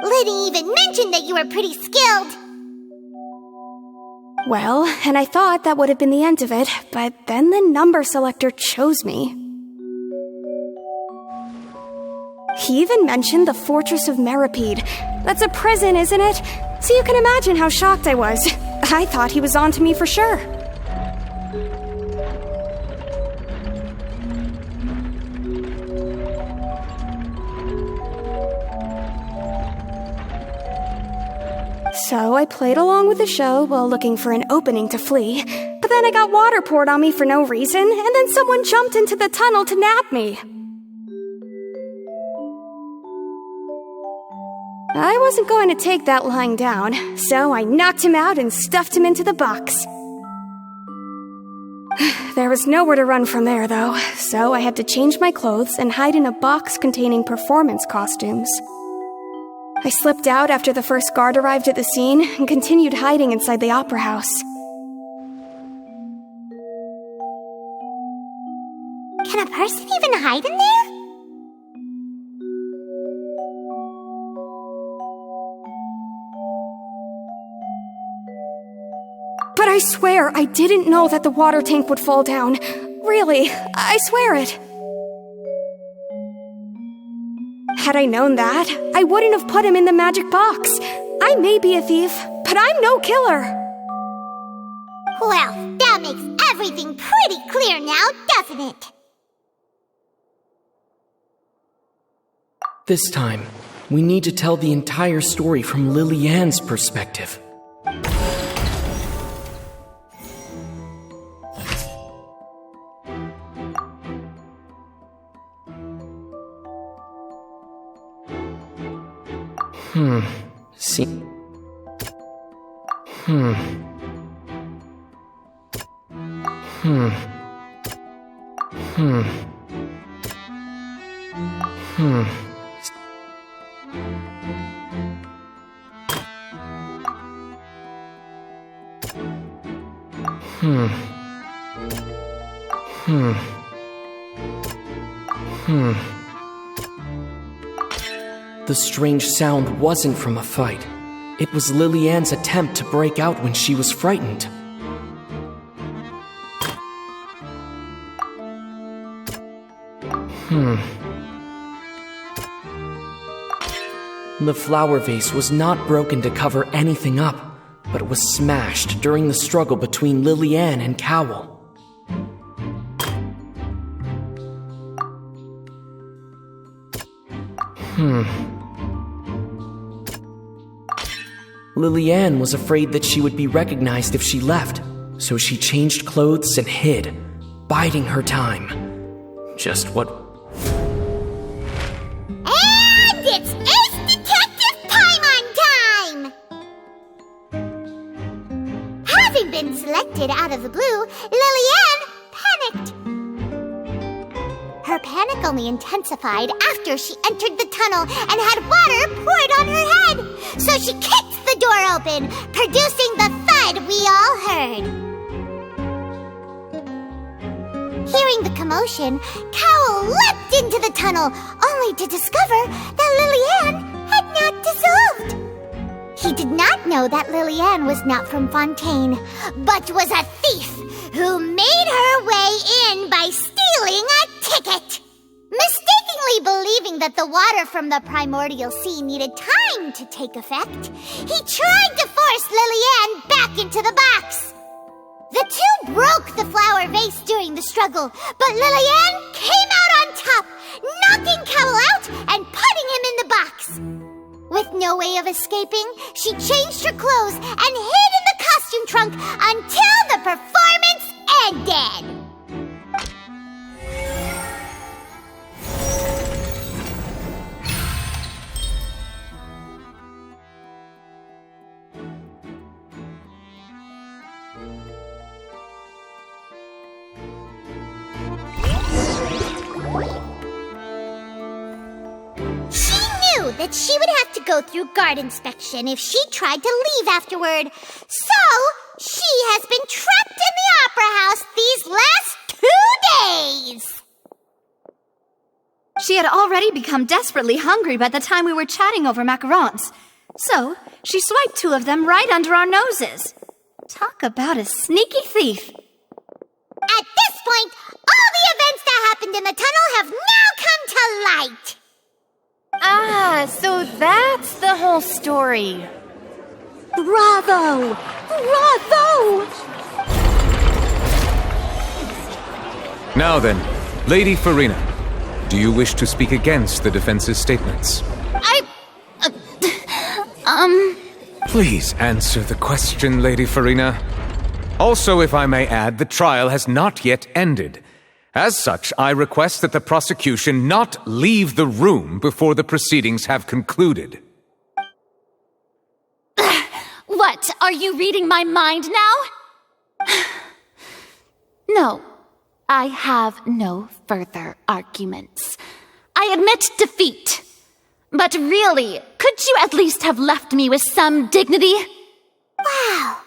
Leni even mentioned that you were pretty skilled. Well, and I thought that would have been the end of it, but then the number selector chose me. He even mentioned the Fortress of Meripede. That's a prison, isn't it? So you can imagine how shocked I was. I thought he was onto me for sure. So I played along with the show while looking for an opening to flee, but then I got water poured on me for no reason, and then someone jumped into the tunnel to nab me. I wasn't going to take that lying down, so I knocked him out and stuffed him into the box. There was nowhere to run from there, though, so I had to change my clothes and hide in a box containing performance costumes. I slipped out after the first guard arrived at the scene and continued hiding inside the opera house. Can a person even hide in there? But I swear I didn't know that the water tank would fall down. Really, I swear it. Had I known that, I wouldn't have put him in the magic box. I may be a thief, but I'm no killer. Well, that makes everything pretty clear now, doesn't it? This time, we need to tell the entire story from Lily-Ann's perspective. See. The strange sound wasn't from a fight. It was Lily-Ann's attempt to break out when she was frightened. The flower vase was not broken to cover anything up, but it was smashed during the struggle between Lily-Ann and Cowell. Lily-Ann was afraid that she would be recognized if she left, so she changed clothes and hid, biding her time. Just what... And it's Ace Detective Paimon time! Having been selected out of the blue, Lily-Ann panicked. Her panic only intensified after she entered the tunnel and had water poured on her head. So she kicked the door open, producing the thud we all heard. Hearing the commotion, Cowell leapt into the tunnel, only to discover that Lily-Ann had not dissolved. He did not know that Lily-Ann was not from Fontaine, but was a thief who made her way in by stealing a ticket. Mistakenly believing that the water from the primordial sea needed time to take effect, he tried to force Lily-Ann back into the box. The two broke the flower vase during the struggle, but Lily-Ann came out on top, knocking Cowell out and putting him in the box. With no way of escaping, she changed her clothes and hid in the costume trunk until the performance ended. That she would have to go through guard inspection if she tried to leave afterward. So, she has been trapped in the opera house these last 2 days. She had already become desperately hungry by the time we were chatting over macarons. So, she swiped 2 of them right under our noses. Talk about a sneaky thief. At this point, all the events that happened in the tunnel have now come to light. Ah, so that's the whole story. Bravo! Bravo! Now then, Lady Farina, do you wish to speak against the defense's statements? Please answer the question, Lady Farina. Also, if I may add, the trial has not yet ended. As such, I request that the prosecution not leave the room before the proceedings have concluded. What, are you reading my mind now? No, I have no further arguments. I admit defeat. But really, could you at least have left me with some dignity? Wow,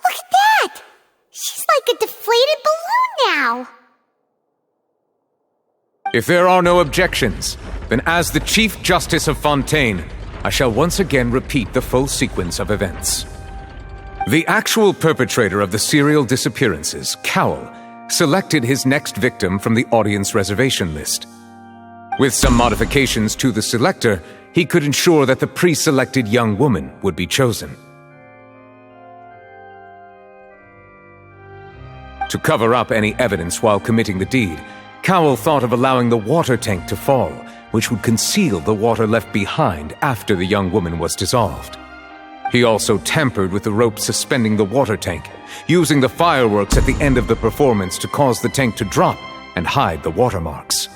look at that! She's like a deflated balloon now. If there are no objections, then as the Chief Justice of Fontaine, I shall once again repeat the full sequence of events. The actual perpetrator of the serial disappearances, Cowell, selected his next victim from the audience reservation list. With some modifications to the selector, he could ensure that the pre-selected young woman would be chosen. To cover up any evidence while committing the deed, Cowell thought of allowing the water tank to fall, which would conceal the water left behind after the young woman was dissolved. He also tampered with the rope suspending the water tank, using the fireworks at the end of the performance to cause the tank to drop and hide the watermarks.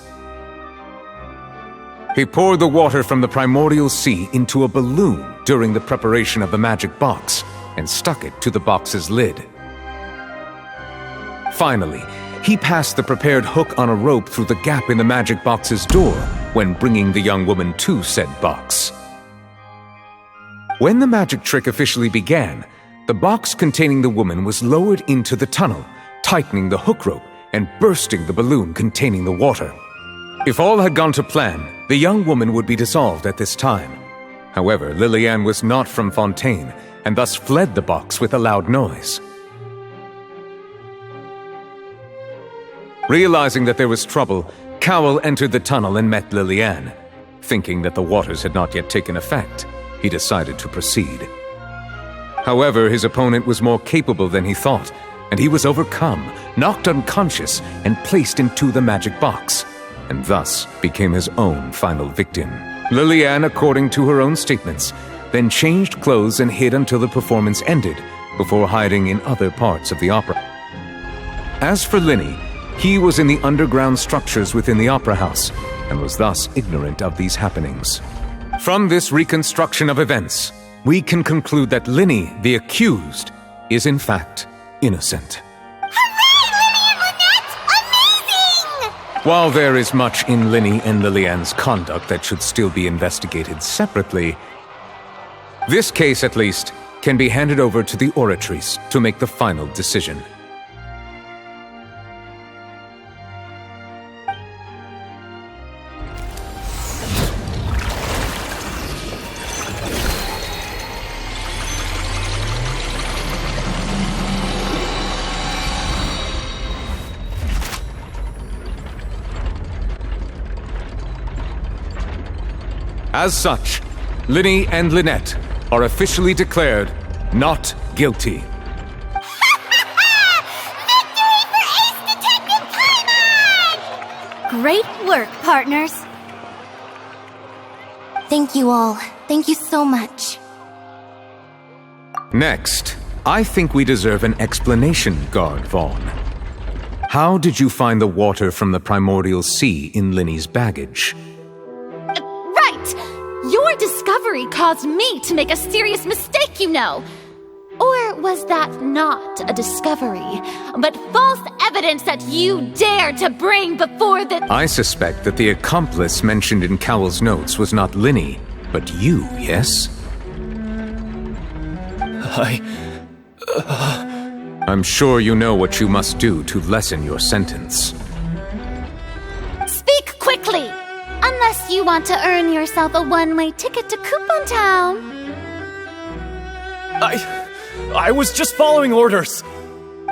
He poured the water from the primordial sea into a balloon during the preparation of the magic box and stuck it to the box's lid. Finally, he passed the prepared hook on a rope through the gap in the magic box's door when bringing the young woman to said box. When the magic trick officially began, the box containing the woman was lowered into the tunnel, tightening the hook rope and bursting the balloon containing the water. If all had gone to plan, the young woman would be dissolved at this time. However, Lillian was not from Fontaine and thus fled the box with a loud noise. Realizing that there was trouble, Cowell entered the tunnel and met Lillian. Thinking that the waters had not yet taken effect, he decided to proceed. However, his opponent was more capable than he thought, and he was overcome, knocked unconscious, and placed into the magic box, and thus became his own final victim. Lillian, according to her own statements, then changed clothes and hid until the performance ended, before hiding in other parts of the opera. As for Leni, he was in the underground structures within the opera house, and was thus ignorant of these happenings. From this reconstruction of events, we can conclude that Leni, the accused, is in fact innocent. While there is much in Leni and Lillian's conduct that should still be investigated separately, this case, at least, can be handed over to the oratories to make the final decision. As such, Leni and Lynette are officially declared not guilty. Victory for Ace Detective Paimon! Great work, partners. Thank you all. Thank you so much. Next, I think we deserve an explanation, Guard Vaughn. How did you find the water from the primordial sea in Leni's baggage? Your discovery caused me to make a serious mistake, you know. Or was that not a discovery, but false evidence that you dared to bring before the— I suspect that the accomplice mentioned in Cowell's notes was not Leni, but you, yes? I'm sure you know what you must do to lessen your sentence. Speak quickly! Unless you want to earn yourself a one-way ticket to Coupon Town. I was just following orders.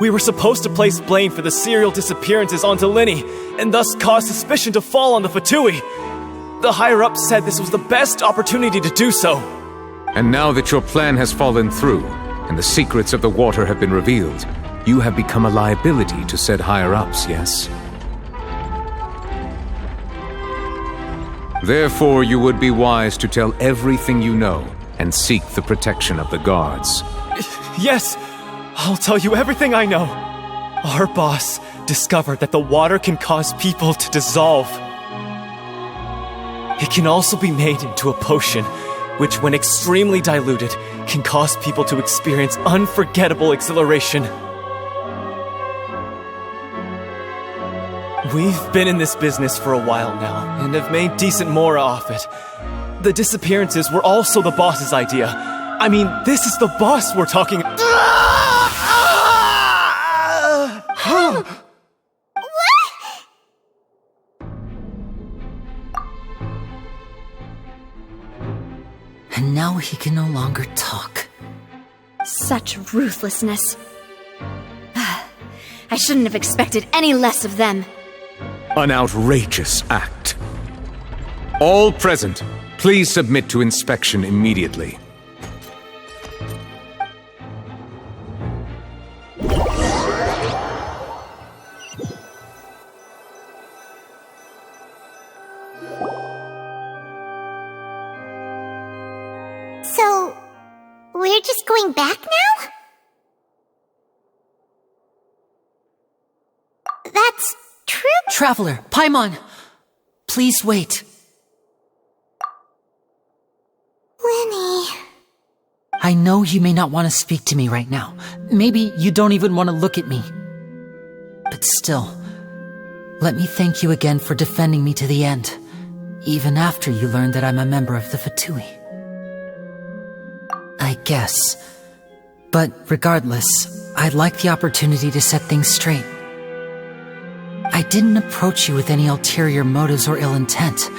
We were supposed to place blame for the serial disappearances onto Leni, and thus cause suspicion to fall on the Fatui. The higher-ups said this was the best opportunity to do so. And now that your plan has fallen through, and the secrets of the water have been revealed, you have become a liability to said higher-ups, yes? Therefore, you would be wise to tell everything you know and seek the protection of the guards. Yes, I'll tell you everything I know. Our boss discovered that the water can cause people to dissolve. It can also be made into a potion which, when extremely diluted, can cause people to experience unforgettable exhilaration. We've been in this business for a while now, and have made decent mora off it. The disappearances were also the boss's idea. I mean, this is the boss we're talking... And now he can no longer talk. Such ruthlessness. I shouldn't have expected any less of them. An outrageous act. All present, please submit to inspection immediately. So, we're just going back now? That's true? Traveler, Paimon, please wait. Leni... I know you may not want to speak to me right now. Maybe you don't even want to look at me. But still, let me thank you again for defending me to the end, even after you learned that I'm a member of the Fatui. I guess. But regardless, I'd like the opportunity to set things straight. I didn't approach you with any ulterior motives or ill intent.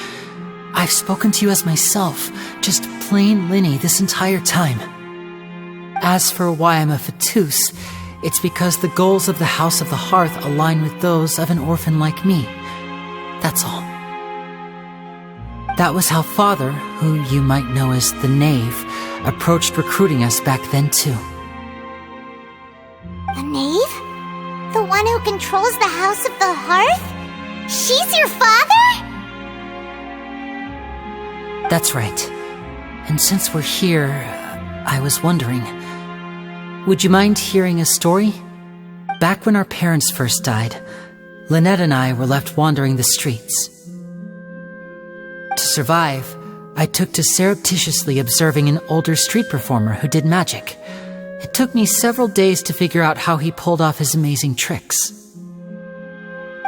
I've spoken to you as myself, just plain Leni this entire time. As for why I'm a Fatus, it's because the goals of the House of the Hearth align with those of an orphan like me. That's all. That was how Father, who you might know as the Knave, approached recruiting us back then too. The Knave? The one who controls the House of the Hearth? She's your father? That's right. And since we're here, I was wondering, would you mind hearing a story? Back when our parents first died, Lynette and I were left wandering the streets. To survive, I took to surreptitiously observing an older street performer who did magic. It took me several days to figure out how he pulled off his amazing tricks.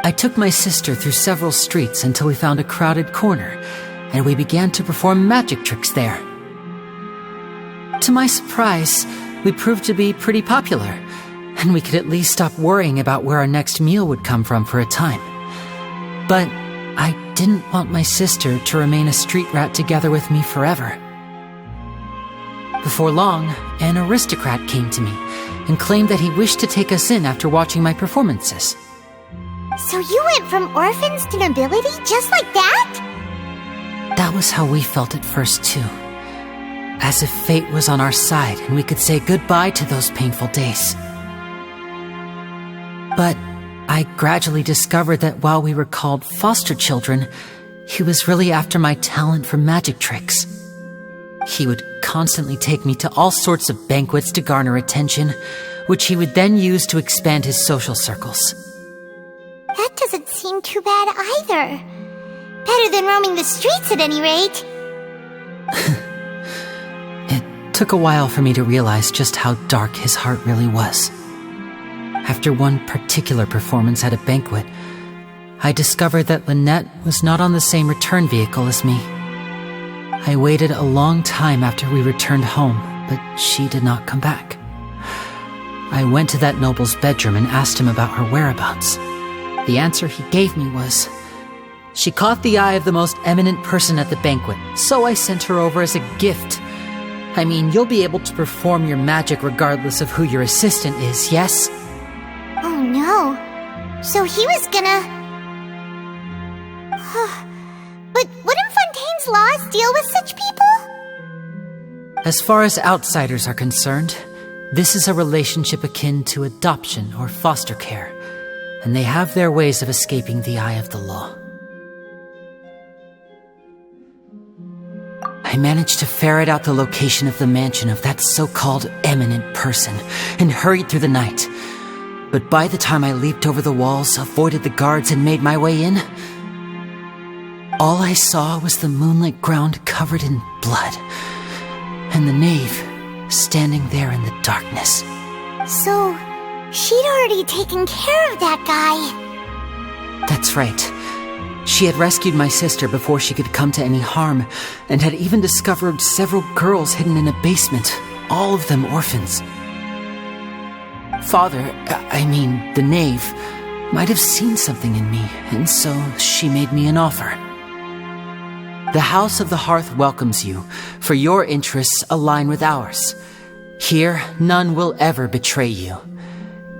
I took my sister through several streets until we found a crowded corner, and we began to perform magic tricks there. To my surprise, we proved to be pretty popular, and we could at least stop worrying about where our next meal would come from for a time. But I didn't want my sister to remain a street rat together with me forever. Before long, an aristocrat came to me and claimed that he wished to take us in after watching my performances. So you went from orphans to nobility just like that? That was how we felt at first too. As if fate was on our side and we could say goodbye to those painful days. But I gradually discovered that while we were called foster children, he was really after my talent for magic tricks. He would constantly take me to all sorts of banquets to garner attention, which he would then use to expand his social circles. That doesn't seem too bad either. Better than roaming the streets at any rate. It took a while for me to realize just how dark his heart really was. After one particular performance at a banquet, I discovered that Lynette was not on the same return vehicle as me. I waited a long time after we returned home, but she did not come back. I went to that noble's bedroom and asked him about her whereabouts. The answer he gave me was, she caught the eye of the most eminent person at the banquet, so I sent her over as a gift. I mean, you'll be able to perform your magic regardless of who your assistant is, yes? Oh no. So he was gonna... But wouldn't Fontaine's laws deal with such people? As far as outsiders are concerned, this is a relationship akin to adoption or foster care, and they have their ways of escaping the eye of the law. I managed to ferret out the location of the mansion of that so-called eminent person and hurried through the night. But by the time I leaped over the walls, avoided the guards, and made my way in, all I saw was the moonlit ground covered in blood, and the knave, standing there in the darkness. So, she'd already taken care of that guy. That's right. She had rescued my sister before she could come to any harm, and had even discovered several girls hidden in a basement, all of them orphans. Father, the knave, might have seen something in me, and so she made me an offer. The House of the Hearth welcomes you, for your interests align with ours. Here, none will ever betray you.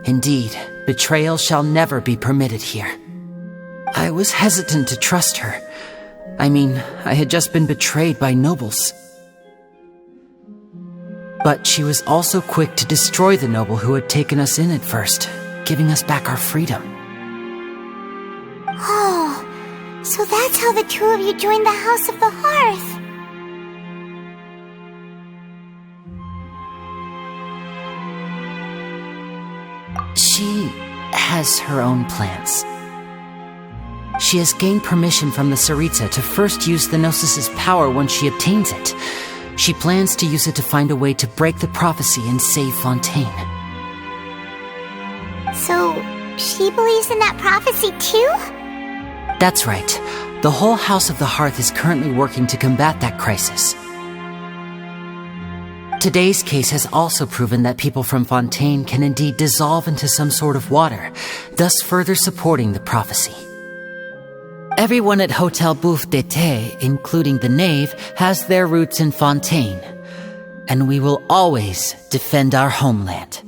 Indeed, betrayal shall never be permitted here. I was hesitant to trust her. I had just been betrayed by nobles. But she was also quick to destroy the noble who had taken us in at first, giving us back our freedom. Oh, so that's how the two of you joined the House of the Hearth. She has her own plans. She has gained permission from the Tsaritsa to first use the Gnosis' power once she obtains it. She plans to use it to find a way to break the prophecy and save Fontaine. So, she believes in that prophecy too? That's right. The whole House of the Hearth is currently working to combat that crisis. Today's case has also proven that people from Fontaine can indeed dissolve into some sort of water, thus further supporting the prophecy. Everyone at Hotel Bouffe d'été, including the knave, has their roots in Fontaine, and we will always defend our homeland.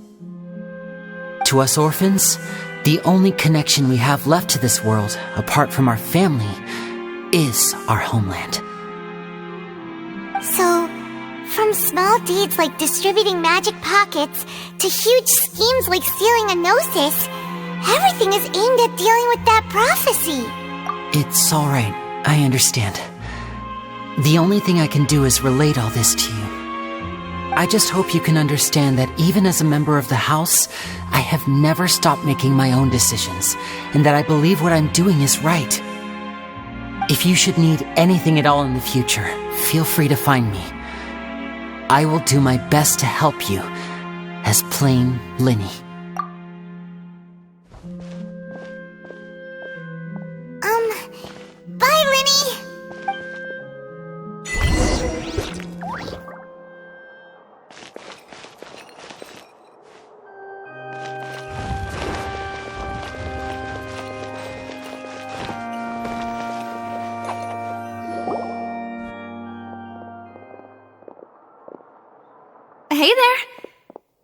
To us orphans, the only connection we have left to this world, apart from our family, is our homeland. So, from small deeds like distributing magic pockets to huge schemes like stealing a Gnosis, everything is aimed at dealing with that prophecy. It's all right. I understand. The only thing I can do is relate all this to you. I just hope you can understand that even as a member of the House, I have never stopped making my own decisions, and that I believe what I'm doing is right. If you should need anything at all in the future, feel free to find me. I will do my best to help you, as plain Leni. Bye, Leni! Hey there!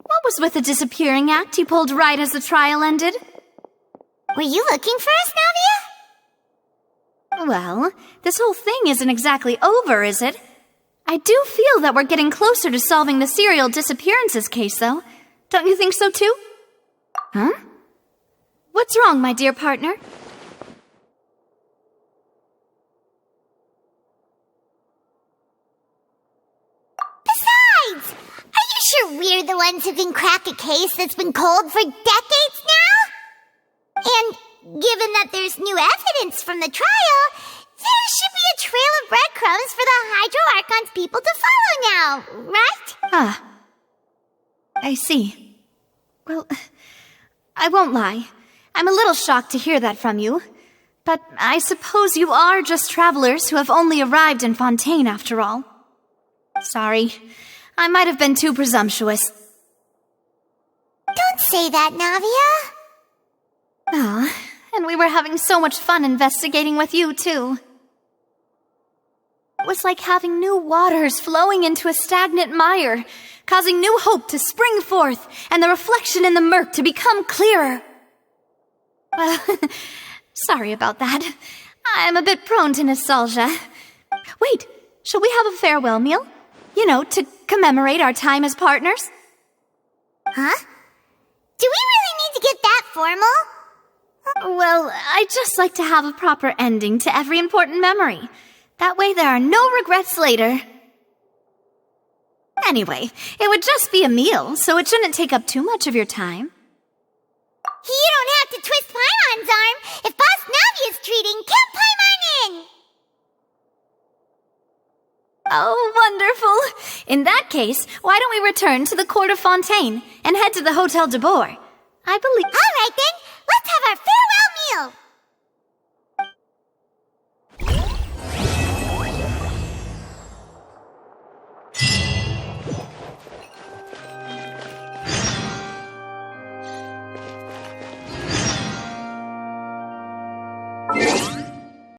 What was with the disappearing act you pulled right as the trial ended? Were you looking for us, Navia? Well, this whole thing isn't exactly over, is it? I do feel that we're getting closer to solving the serial disappearances case, though. Don't you think so, too? Huh? What's wrong, my dear partner? Besides, are you sure we're the ones who can crack a case that's been cold for decades now? And given that there's new evidence from the trial, there should be a trail of breadcrumbs for the Hydro Archon's people to follow now, right? Ah. I see. Well, I won't lie. I'm a little shocked to hear that from you. But I suppose you are just travelers who have only arrived in Fontaine after all. Sorry. I might have been too presumptuous. Don't say that, Navia. Ah, and we were having so much fun investigating with you, too. It was like having new waters flowing into a stagnant mire, causing new hope to spring forth, and the reflection in the murk to become clearer. Well, sorry about that. I'm a bit prone to nostalgia. Wait, shall we have a farewell meal? You know, to commemorate our time as partners? Huh? Do we really need to get that formal? Well, I'd just like to have a proper ending to every important memory. That way there are no regrets later. Anyway, it would just be a meal, so it shouldn't take up too much of your time. You don't have to twist Paimon's arm. If Boss Navia's treating, count Paimon in! Oh, wonderful! In that case, why don't we return to the court of Fontaine and head to the Hotel de Boer? I believe... All right then.